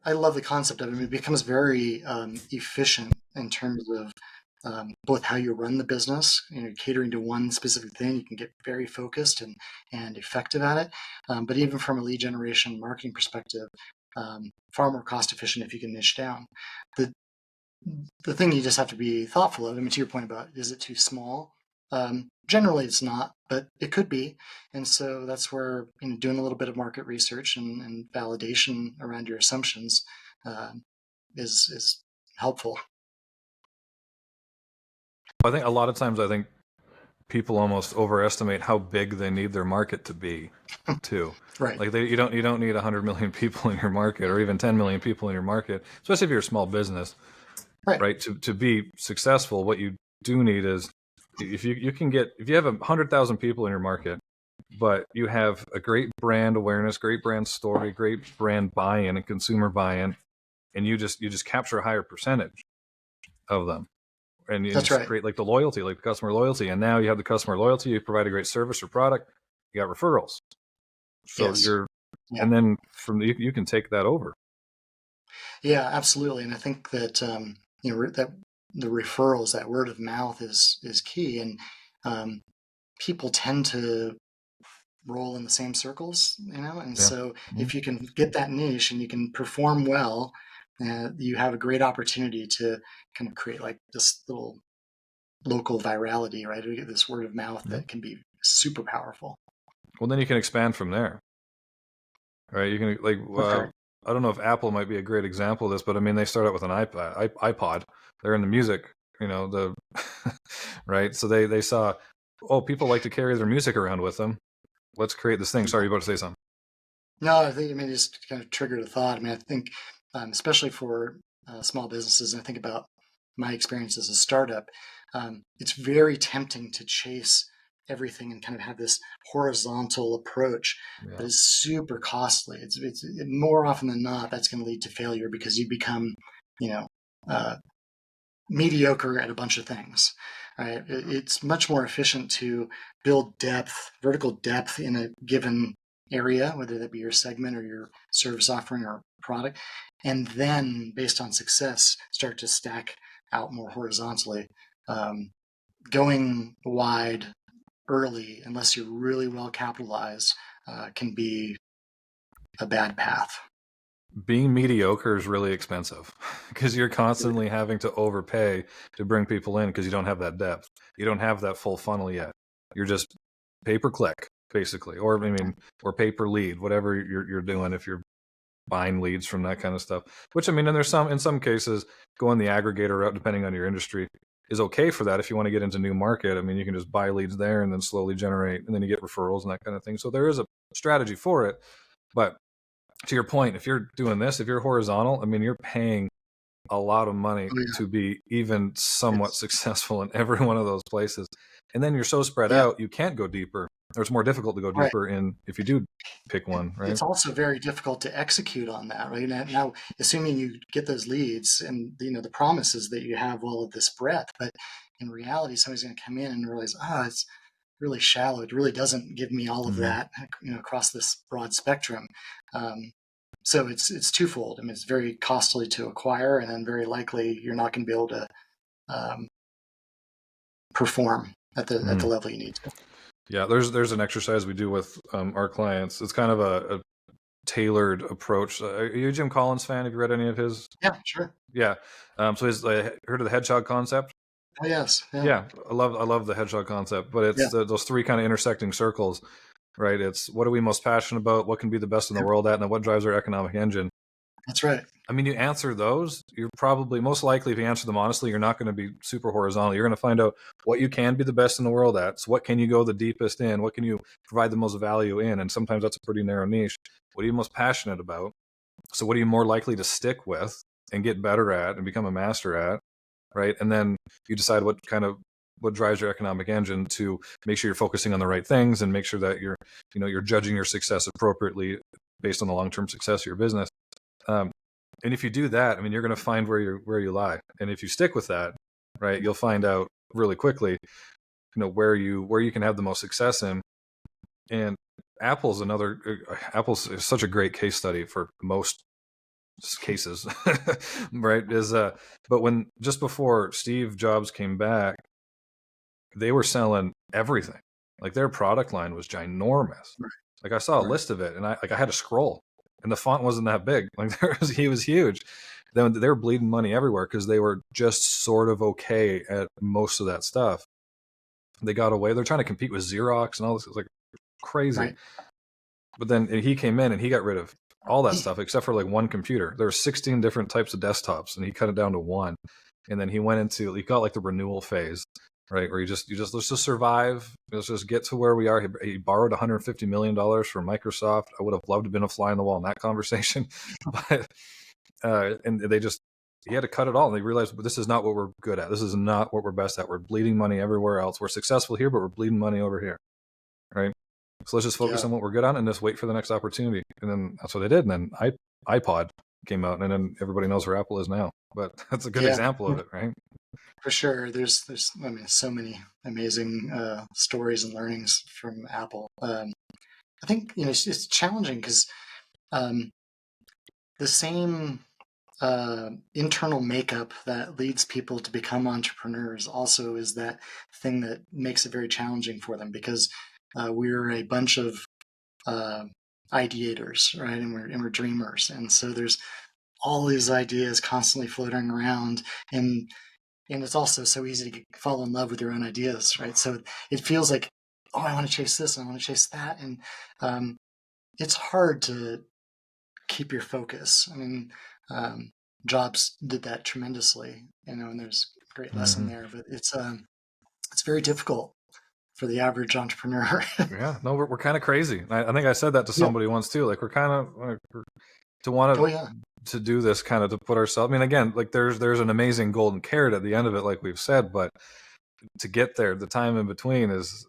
I love the concept of it. I mean, it becomes very efficient in terms of both how you run the business. Catering to one specific thing, you can get very focused and effective at it. But even from a lead generation marketing perspective, far more cost efficient if you can niche down. The the thing you just have to be thoughtful of. I mean, to your point about, is it too small? Generally, it's not, but it could be. And so that's where doing a little bit of market research and validation around your assumptions uh, is helpful. I think a lot of times, I think people almost overestimate how big they need their market to be, too. Right. Like you don't need 100 million people in your market, or even 10 million people in your market, especially if you're a small business, Right. right? To be successful, what you do need is, if you have 100,000 people in your market, but you have a great brand awareness, great brand story, great brand buy-in and consumer buy-in, and you just capture a higher percentage of them, and you That's just right. create like the loyalty, like the customer loyalty, and now you have the customer loyalty. You provide a great service or product, you got referrals. So Yes. Yeah. and then you can take that over. Yeah. Absolutely. And I think that that the referrals, that word of mouth, is key. And um, people tend to roll in the same circles, and Yeah. so Mhm. if you can get that niche and you can perform well, you have a great opportunity to kind of create like this little local virality, right? We get this word of mouth Yeah. that can be super powerful. Well, then you can expand from there, right? You can like Okay. I don't know if Apple might be a great example of this, but I mean they start out with an iPod. They're in the music, the right. So they saw, oh, people like to carry their music around with them. Let's create this thing. Sorry, you about to say something? No, I think, just kind of triggered a thought. I mean, I think, especially for small businesses, and I think about my experience as a startup, it's very tempting to chase everything and kind of have this horizontal approach, but Yeah. it's super costly. More often than not, that's going to lead to failure because you become, you know, uh, mediocre at a bunch of things. Right? It's much more efficient to build depth, vertical depth in a given area, whether that be your segment or your service offering or product, and then based on success, start to stack out more horizontally. Um, Going wide early, unless you're really well capitalized, can be a bad path. being mediocre is really expensive because you're constantly having to overpay to bring people in because you don't have that depth. You don't have that full funnel yet. You're just pay per click, basically, or or pay per lead, whatever you're doing if you're buying leads from that kind of stuff. Which and there's in some cases going the aggregator route, depending on your industry, is okay for that if you want to get into new market. You can just buy leads there and then slowly generate, and then you get referrals and that kind of thing. So there is a strategy for it, but to your point, if you're doing this, if you're horizontal, you're paying a lot of money to be even somewhat successful in every one of those places. And then you're so spread out, you can't go deeper, or it's more difficult to go deeper in if you do pick one, right? It's also very difficult to execute on that, right? Now, assuming you get those leads and, the promise is that you have all of this breadth, but in reality, somebody's going to come in and realize, it's really shallow. It really doesn't give me all of that, across this broad spectrum. So it's twofold. It's very costly to acquire, and then very likely you're not going to be able to perform at the level you need to. Yeah, there's an exercise we do with our clients. It's kind of a tailored approach. Are you a Jim Collins fan? Have you read any of his? Yeah, sure. Yeah. So he's heard of the hedgehog concept? Oh, yes. Yeah. I love the hedgehog concept, but it's those three kind of intersecting circles, right? It's what are we most passionate about? What can be the best in the world at? And then what drives our economic engine? That's right. You answer those, you're probably most likely, if you answer them honestly, you're not going to be super horizontal. You're going to find out what you can be the best in the world at. So what can you go the deepest in? What can you provide the most value in? And sometimes that's a pretty narrow niche. What are you most passionate about? So what are you more likely to stick with and get better at and become a master at, right? And then you decide what drives your economic engine to make sure you're focusing on the right things and make sure that you're judging your success appropriately based on the long-term success of your business. And if you do that, you're going to find where you lie. And if you stick with that, right, you'll find out really quickly, where you can have the most success in. And Apple's is such a great case study for most cases, right? But when just before Steve Jobs came back, they were selling everything. Like their product line was ginormous. Like I saw a list of it, and I had to scroll. And the font wasn't that big. Like he was huge. Then they were bleeding money everywhere because they were just sort of okay at most of that stuff. They got away. They're trying to compete with Xerox and all this. It's like crazy. Right. But then he came in and he got rid of all that stuff except for like one computer. There were 16 different types of desktops, and he cut it down to one. And then he got like the renewal phase, right? Where let's just survive. Let's just get to where we are. He borrowed $150 million from Microsoft. I would have loved to have been a fly on the wall in that conversation, but and he had to cut it all. And they realized, but this is not what we're good at. This is not what we're best at. We're bleeding money everywhere else. We're successful here, but we're bleeding money over here, right? So let's just focus on what we're good on and just wait for the next opportunity. And then that's what they did. And then iPod came out, and then everybody knows where Apple is now. But that's a good example of it, right? For sure. There's so many amazing stories and learnings from Apple. I think it's challenging because the same internal makeup that leads people to become entrepreneurs also is that thing that makes it very challenging for them, because we're a bunch of ideators, right? And we're dreamers, and so there's all these ideas constantly floating around, and it's also so easy to fall in love with your own ideas, right? So it feels like, I want to chase this, and I want to chase that, and it's hard to keep your focus. Jobs did that tremendously, and there's a great lesson there, but it's very difficult for the average entrepreneur. Yeah, no, we're kind of crazy. I think I said that to somebody once too. Like we're kind of to want to do this kind of to put ourselves. Again, like there's an amazing golden carrot at the end of it, like we've said, but to get there, the time in between it's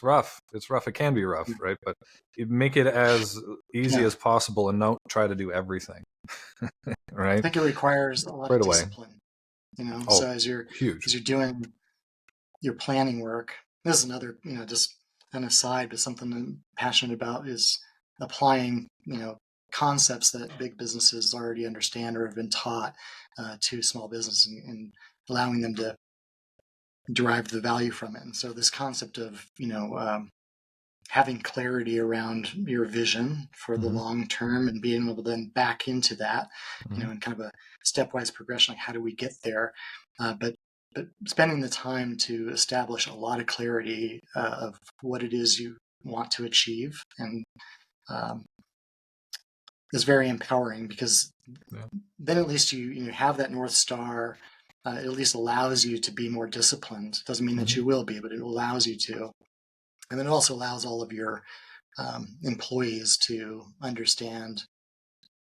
rough. It's rough. It can be rough, right? But you make it as easy as possible and don't try to do everything. Right? I think it requires a lot of discipline. So as you're doing your planning work, this is another, just an aside, but something I'm passionate about is applying, concepts that big businesses already understand or have been taught to small business, and allowing them to derive the value from it. And so this concept of, having clarity around your vision for the long term and being able to then back into that, in kind of a stepwise progression, like how do we get there? But spending the time to establish a lot of clarity of what it is you want to achieve, and um, is very empowering, because then at least you have that North Star. It at least allows you to be more disciplined. Doesn't mean that you will be, but it allows you to. And then it also allows all of your employees to understand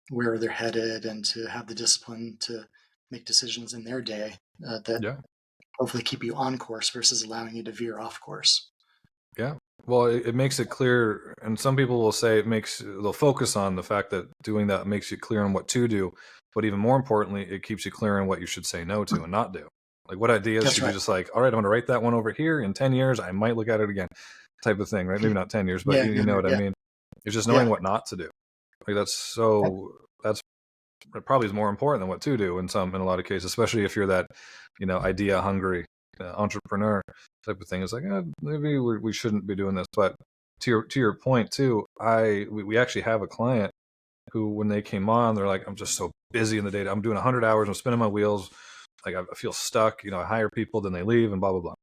where they're headed and to have the discipline to make decisions in their day that hopefully keep you on course versus allowing you to veer off course. Yeah. Well, it makes it clear, and some people will say they'll focus on the fact that doing that makes you clear on what to do, but even more importantly, it keeps you clear on what you should say no to and not do. Like, what ideas That's should right. you just like, all right, I'm going to write that one over here. In 10 years, I might look at it again, type of thing, right? Maybe not 10 years, but you know what I mean? It's just knowing what not to do. Like, that's probably is more important than what to do in a lot of cases, especially if you're that, idea hungry entrepreneur type of thing. It's like, maybe we shouldn't be doing this. But to your point too, we actually have a client who, when they came on, they're like, I'm just so busy in the day. I'm doing 100 hours. I'm spinning my wheels. Like, I feel stuck. I hire people, then they leave, and blah blah blah.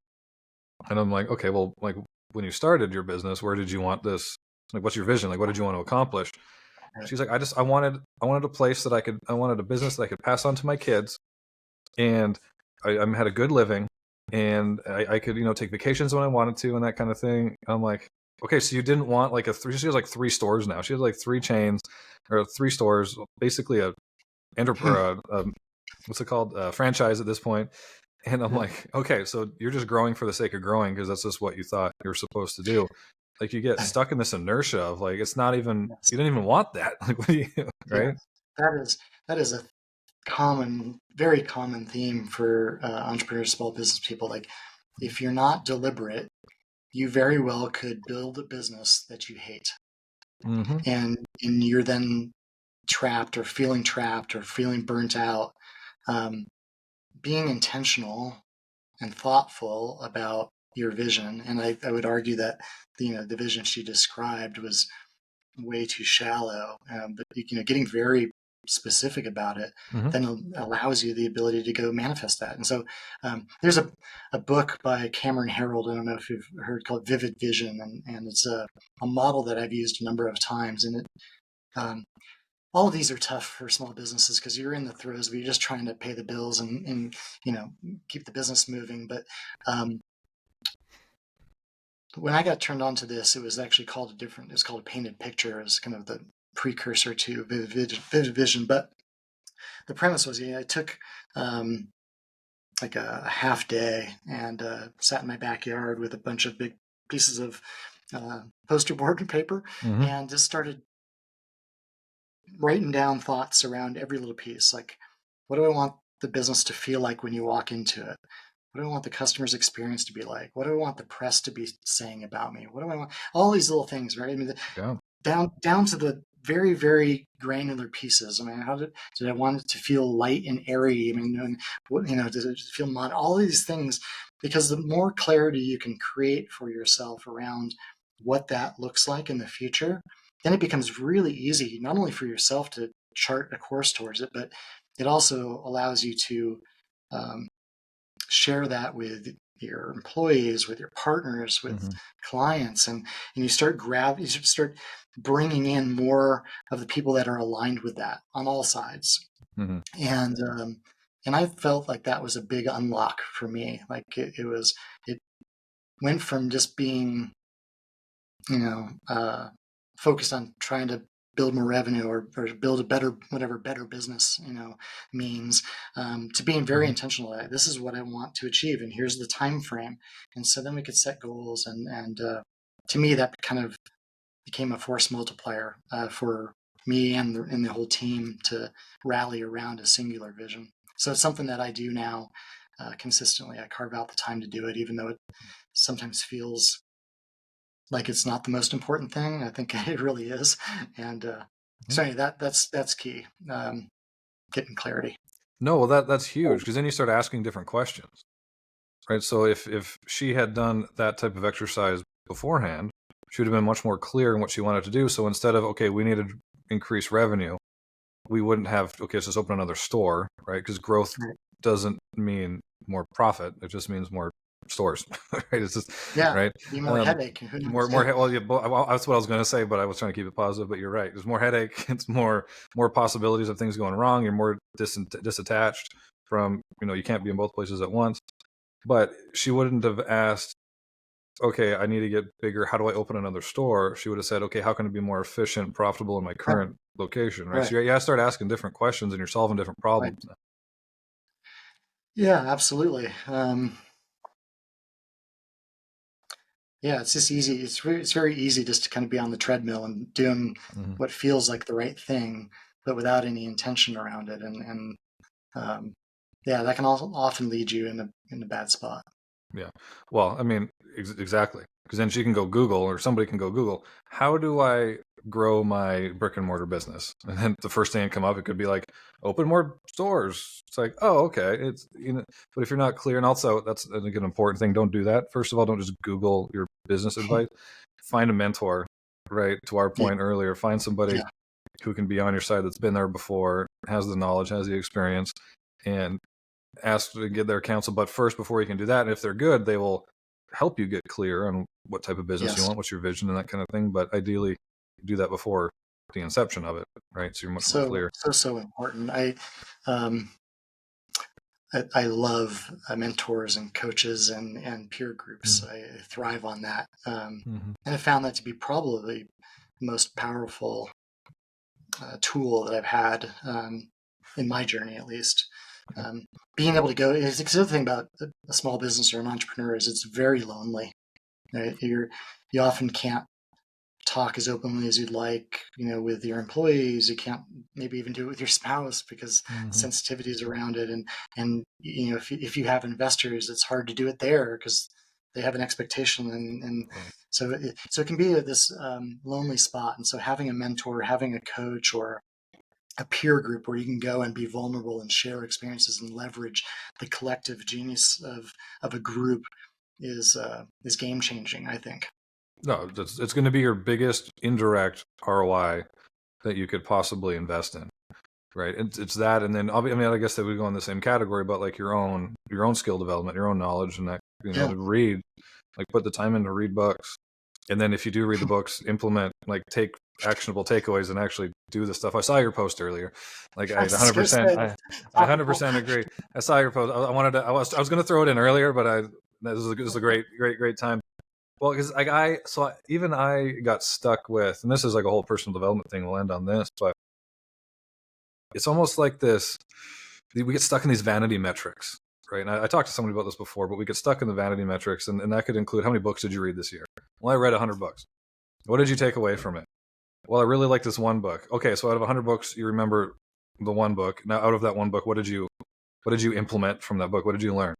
And I'm like, okay, well, like, when you started your business, where did you want this? Like, what's your vision? Like, what did you want to accomplish? She's like, I wanted a place that I wanted a business that I could pass on to my kids, and I had a good living, and I could, take vacations when I wanted to, and that kind of thing. I'm like, okay, so you didn't want like she has like 3 stores now. She has like 3 chains or 3 stores, basically what's it called? Franchise at this point. And I'm like, okay, so you're just growing for the sake of growing because that's just what you thought you were supposed to do. Like, you get stuck in this inertia of like, it's not even, you didn't even want that. Like, what do you, right? Yeah, that is a very common theme for entrepreneurs, small business people. Like, if you're not deliberate, you very well could build a business that you hate, and you're then trapped or feeling burnt out. Being intentional and thoughtful about your vision, and I would argue that the vision she described was way too shallow, but getting very specific about it then allows you the ability to go manifest that. And so there's a book by Cameron Herold, I don't know if you've heard, called Vivid Vision, and it's a model that I've used a number of times. And all of these are tough for small businesses because you're in the throes of, you're just trying to pay the bills and keep the business moving. But when I got turned on to this, it was actually called it's called a painted picture, as kind of the precursor to Vivid Vision. But the premise was, I took like a half day and sat in my backyard with a bunch of big pieces of poster board and paper, and just started writing down thoughts around every little piece. Like, what do I want the business to feel like when you walk into it? What do I want the customer's experience to be like? What do I want the press to be saying about me? What do I want? All these little things, right? I mean, down to the very, very granular pieces. I mean, how did I want it to feel light and airy? I mean, and what, does it feel all these things? Because the more clarity you can create for yourself around what that looks like in the future, then it becomes really easy, not only for yourself to chart a course towards it, but it also allows you to share that with your employees, with your partners, with clients, and you start bringing in more of the people that are aligned with that on all sides. And I felt like that was a big unlock for me. Like, it went from just being focused on trying to build more revenue or build a better business means, to being very intentional. This is what I want to achieve, and here's the time frame. And so then we could set goals, and to me that kind of became a force multiplier for me and the whole team to rally around a singular vision. So it's something that I do now consistently. I carve out the time to do it, even though it sometimes feels like it's not the most important thing. I think it really is. And so anyway, that's key. Getting clarity. No, well, that's huge, because then you start asking different questions, right? So if she had done that type of exercise beforehand, she would have been much more clear in what she wanted to do. So instead of, okay, we need to increase revenue, we wouldn't have, okay, let's just open another store, right? Because growth Right. doesn't mean more profit. It just means more stores, right? It's just, Yeah. right? Be more headache. Who knows? More, Yeah. well, yeah, that's what I was going to say, but I was trying to keep it positive, but you're right. There's more headache. It's more possibilities of things going wrong. You're more disattached from, you can't be in both places at once. But she wouldn't have asked, okay, I need to get bigger. How do I open another store? She would have said, okay, how can it be more efficient, profitable in my Right. current location, right? Right. So you gotta start asking different questions, and you're solving different Right. problems. Yeah, absolutely. Yeah, it's just easy. It's very easy just to kind of be on the treadmill and doing Mm-hmm. what feels like the right thing, but without any intention around it. Um, yeah, that can also often lead you in a bad spot. Yeah. Well, I mean, exactly. Because then she can go Google, or somebody can go Google, how do I grow my brick and mortar business? And then the first thing that come up, it could be like, open more stores. It's like, oh, okay. But if you're not clear, and also that's I think an important thing, don't do that. First of all, don't just Google your business advice. Find a mentor, right? To our Yeah, point earlier, find somebody yeah, who can be on your side that's been there before, has the knowledge, has the experience, and ask to get their counsel. But first, before you can do that, and if they're good, they will help you get clear on what type of business you yes. want, what's your vision, and that kind of thing. But ideally, do that before the inception of it, right? So you're much more So clear. so important. Um, I love mentors and coaches and peer groups. I thrive on that, Mm-hmm. and I found that to be probably the most powerful tool that I've had in my journey, at least. Okay. Being able to go is the other thing about a small business or an entrepreneur is it's very lonely. Right? You often can't talk as openly as you'd like, with your employees. You can't maybe even do it with your spouse because Mm-hmm. sensitivities around it, and if you have investors, it's hard to do it there because they have an expectation, and Right. so it can be this lonely spot. And so having a mentor, having a coach, or a peer group where you can go and be vulnerable and share experiences and leverage the collective genius of a group is game changing, I think. No, it's going to be your biggest indirect ROI that you could possibly invest in, right? It's that, and then I mean, I guess that would go in the same category, but like your own skill development, your own knowledge, and that Yeah. to read, like put the time in to read books. And then if you do read the books, implement, like take actionable takeaways and actually do the stuff. I saw your post earlier. Like I I was gonna 100%, say, I topical. 100% agree. I saw your post. I was going to throw it in earlier, but this is a great time. Well, because even I got stuck with, and this is like a whole personal development thing. We'll end on this, but it's almost like this. We get stuck in these vanity metrics, right? And I talked to somebody about this before, but we get stuck in the vanity metrics, and that could include how many books did you read this year? Well, I read 100 books. What did you take away from it? Well, I really like this one book. Okay, so out of 100 books, you remember the one book. Now, out of that one book, what did you implement from that book? What did you learn?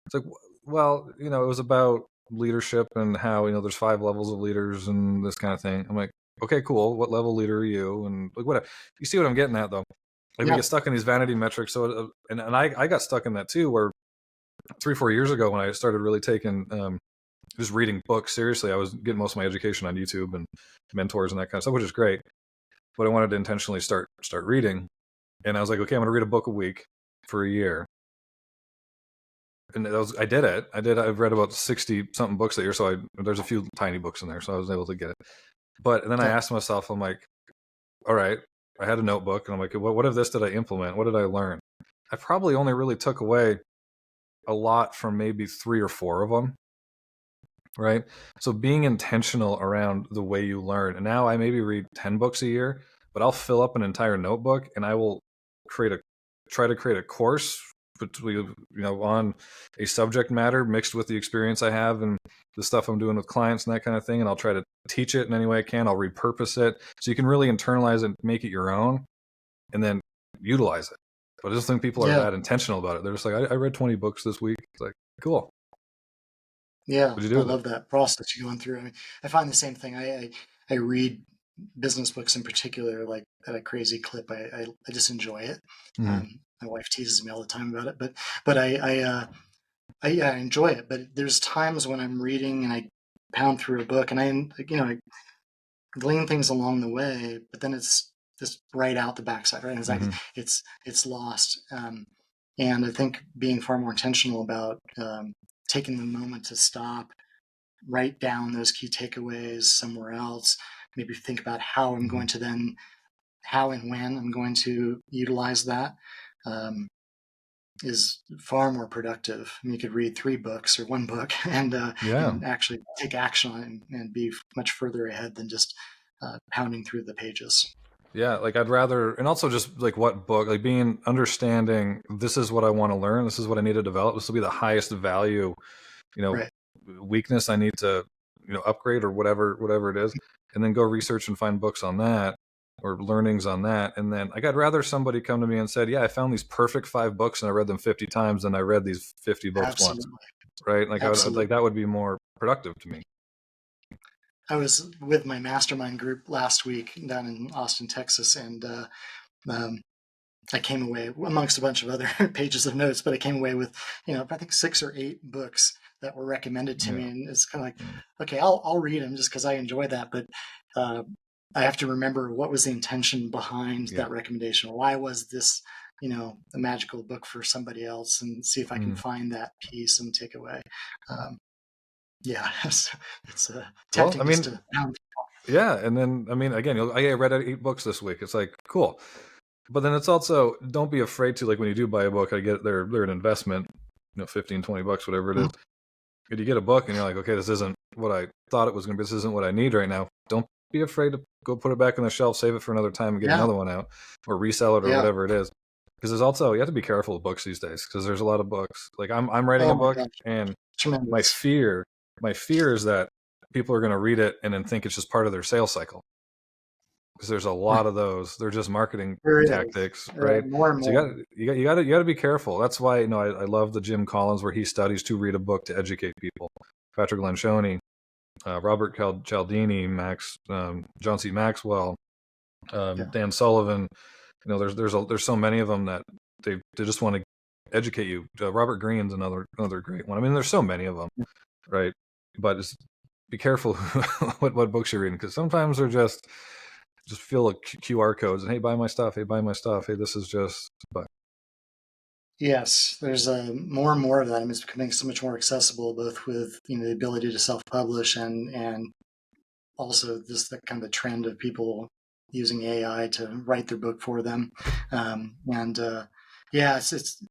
It's like, well, it was about leadership and how there's 5 levels of leaders and this kind of thing. I'm like, okay, cool. What level leader are you? And like, whatever. You see what I'm getting at, though? Like, we Yeah. get stuck in these vanity metrics. So, and I got stuck in that too. Where 3-4 years ago, when I started really taking just reading books seriously, I was getting most of my education on YouTube and mentors and that kind of stuff, which is great. But I wanted to intentionally start reading, and I was like, okay, I'm going to read a book a week for a year. And I did it. I've read about 60 something books that year. So there's a few tiny books in there. So I was able to get it. But then I Yeah. asked myself, I'm like, all right, I had a notebook and I'm like, what of this did I implement? What did I learn? I probably only really took away a lot from maybe 3 or 4 of them. Right. So being intentional around the way you learn. And now I maybe read 10 books a year, but I'll fill up an entire notebook and I will try to create a course between, on a subject matter mixed with the experience I have and the stuff I'm doing with clients and that kind of thing. And I'll try to teach it in any way I can. I'll repurpose it so you can really internalize it, make it your own, and then utilize it. But I just think people are Yeah. that intentional about it. They're just like, I read 20 books this week. It's like, cool. Yeah. What'd you do I with it? love that process you're going through. I mean, I find the same thing. I read business books in particular, like at a crazy clip. I just enjoy it. Mm-hmm. My wife teases me all the time about it, but I enjoy it. But there's times when I'm reading and pound through a book, and I glean things along the way, but then it's just right out the backside, right? It's like Mm-hmm. it's lost. And I think being far more intentional about taking the moment to stop, write down those key takeaways somewhere else, maybe think about how I'm Mm-hmm. going to then, how and when I'm going to utilize that, is far more productive. I mean, you could read 3 books or 1 book Yeah. and actually take action on it and be much further ahead than just pounding through the pages. Yeah, like I'd rather, and also just like what book, like being understanding this is what I want to learn, this is what I need to develop, this will be the highest value, you know, Right. weakness I need to, upgrade or whatever it is, and then go research and find books on that or learnings on that. And then like I'd rather somebody come to me and said, yeah, I found these perfect 5 books and I read them 50 times than I read these 50 books once, Absolutely. right? Like I'd Absolutely. like that would be more productive to me. I was with my mastermind group last week down in Austin, Texas, and um, I came away amongst a bunch of other pages of notes, but I came away with, I think 6 or 8 books that were recommended to me. Yeah. And it's kind of like, okay, I'll read them just because I enjoy that. But uh, I have to remember what was the intention behind Yeah. that recommendation. Why was this, a magical book for somebody else, and see if I can find that piece and take away. Um, yeah, it's Well, I tempting just mean, to yeah, and then I mean, again, I read 8 books this week. It's like cool, but then it's also don't be afraid to, like, when you do buy a book. I get they're an investment, 15, $20, whatever it is. And you get a book and you're like, okay, this isn't what I thought it was going to be. This isn't what I need right now. Don't be afraid to go put it back on the shelf, save it for another time, and get yeah, another one out, or resell it or yeah. whatever it is. Because there's also, you have to be careful with books these days because there's a lot of books. Like I'm writing Oh a my book, gosh, and my tremendous. fear my fear is that people are going to read it and then think it's just part of their sales cycle, because there's a lot of those. They're just marketing There is tactics, right? more and So more. you got to be careful. That's why I love the Jim Collins where he studies to read a book to educate people. Patrick Lencioni, Robert Cialdini, John C. Maxwell, Yeah. Dan Sullivan. There's so many of them that they just want to educate you. Robert Greene's another great one. I mean, there's so many of them, right? But be careful what books you're reading, because sometimes they're just fill of QR codes and hey, buy my stuff. Hey, buy my stuff. Hey, this is just. But Yes, there's more and more of that. I mean, it's becoming so much more accessible, both with the ability to self-publish and also just the kind of trend of people using AI to write their book for them. And yeah, it's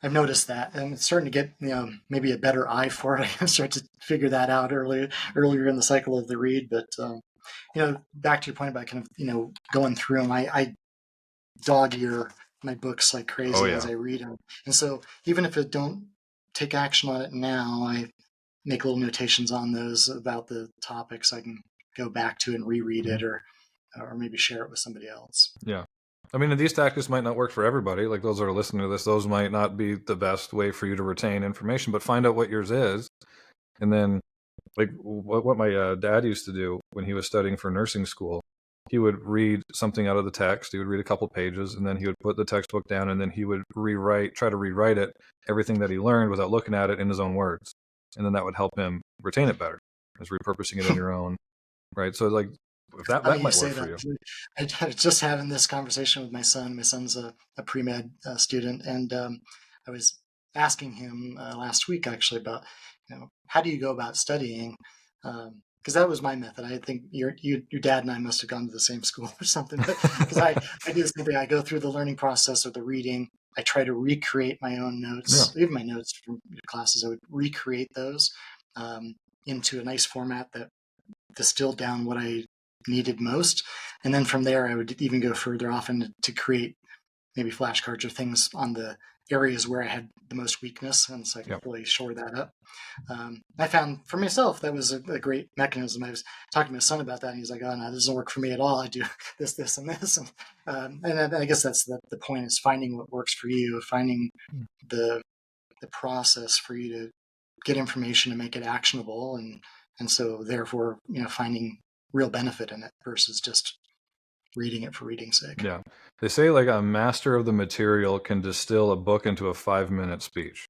I've noticed that, and it's starting to get maybe a better eye for it. I start to figure that out earlier in the cycle of the read. But back to your point about kind of going through them, I dog ear my books like oh crazy as yeah, I read them. And so even if I don't take action on it now, I make little notations on those about the topics I can go back to and reread mm-hmm. it or maybe share it with somebody else. Yeah. I mean, these tactics might not work for everybody. Like those that are listening to this, those might not be the best way for you to retain information. But find out what yours is, and then like what my dad used to do when he was studying for nursing school. He would read something out of the text. He would read a couple pages, and then he would put the textbook down, and then he would try to rewrite it, everything that he learned without looking at it in his own words, and then that would help him retain it better, as repurposing it in your own, right? So like if that Funny you might say work for that. you. I was just having this conversation with my son. My son's a pre-med student, and I was asking him last week actually about, how do you go about studying? Because that was my method. I think your dad and I must have gone to the same school or something. But because I do the same thing. I go through the learning process or the reading. I try to recreate my own Yeah. notes, even my notes from your classes. I would recreate those into a nice format that distilled down what I needed most. And then from there, I would even go further often to create maybe flashcards or things on the areas where I had the most weakness. And so I could Yep. really shore that up. I found for myself, that was a great mechanism. I was talking to my son about that, and he's like, oh, no, this doesn't work for me at all. I do this, this, and this. And I guess that's the point, is finding what works for you, finding the process for you to get information and make it actionable. And so therefore, finding real benefit in it versus just reading it for reading's sake. Yeah. They say like a master of the material can distill a book into a 5-minute speech.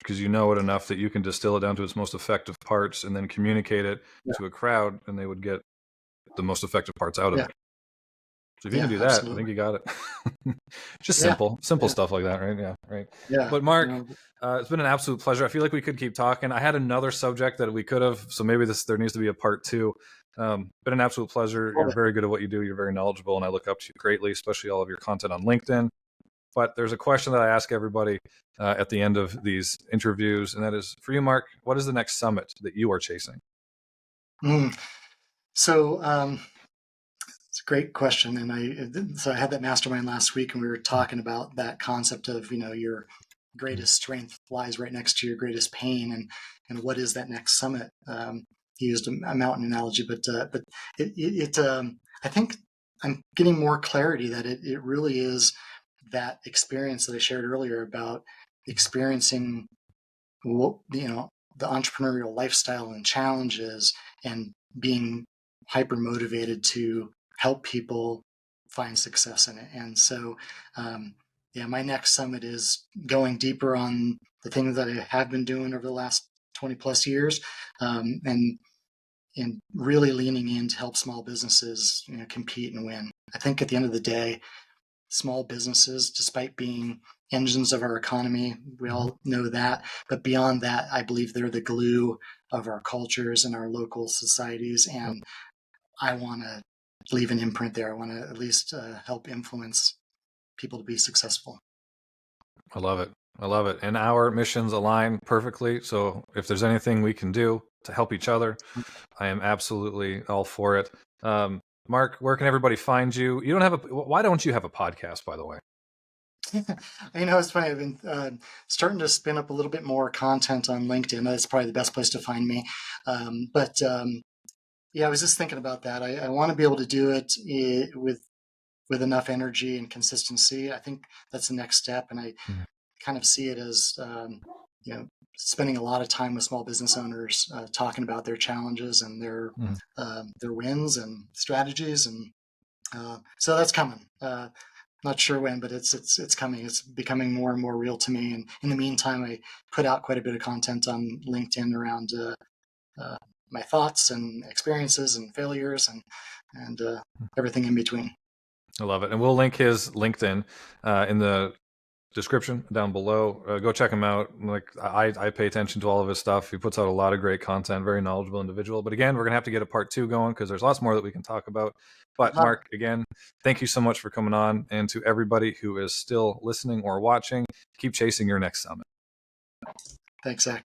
because you know it enough that you can distill it down to its most effective parts and then communicate it to a crowd, and they would get the most effective parts out of it. So if you can do that, absolutely. I think you got it. Just simple stuff like that, right? Yeah, right. Yeah. But Mark, it's been an absolute pleasure. I feel like we could keep talking. I had another subject that we could have, so maybe there needs to be a part 2. Been an absolute pleasure. You're very good at what you do. You're very knowledgeable, and I look up to you greatly, especially all of your content on LinkedIn. But there's a question that I ask everybody at the end of these interviews, and that is for you, Mark. What is the next summit that you are chasing? So it's a great question, and I had that mastermind last week, and we were talking about that concept of your greatest strength lies right next to your greatest pain, and what is that next summit? He used a mountain analogy, but I think I'm getting more clarity that it really is that experience that I shared earlier about experiencing the entrepreneurial lifestyle and challenges, and being hyper motivated to help people find success in it. And so my next summit is going deeper on the things that I have been doing over the last 20 plus years, and really leaning in to help small businesses compete and win. I think at the end of the day, small businesses, despite being engines of our economy, we all know that, but beyond that, I believe they're the glue of our cultures and our local societies, and I want to leave an imprint there. I want to at least help influence people to be successful. I love it. I love it. And our missions align perfectly. So if there's anything we can do to help each other, I am absolutely all for it. Mark, where can everybody find you? Why don't you have a podcast, by the way? It's funny. I've been starting to spin up a little bit more content on LinkedIn. That's probably the best place to find me. I was just thinking about that. I want to be able to do it with enough energy and consistency. I think that's the next step, and I kind of see it as spending a lot of time with small business owners, talking about their challenges and their wins and strategies, and so that's coming. Not sure when, but it's coming. It's becoming more and more real to me. And in the meantime, I put out quite a bit of content on LinkedIn around my thoughts and experiences and failures and everything in between. I love it. And we'll link his LinkedIn in the description down below. Go check him out. Like I pay attention to all of his stuff. He puts out a lot of great content, very knowledgeable individual. But again, we're going to have to get a part 2 going because there's lots more that we can talk about. But Mark, again, thank you so much for coming on. And to everybody who is still listening or watching, keep chasing your next summit. Thanks, Zach.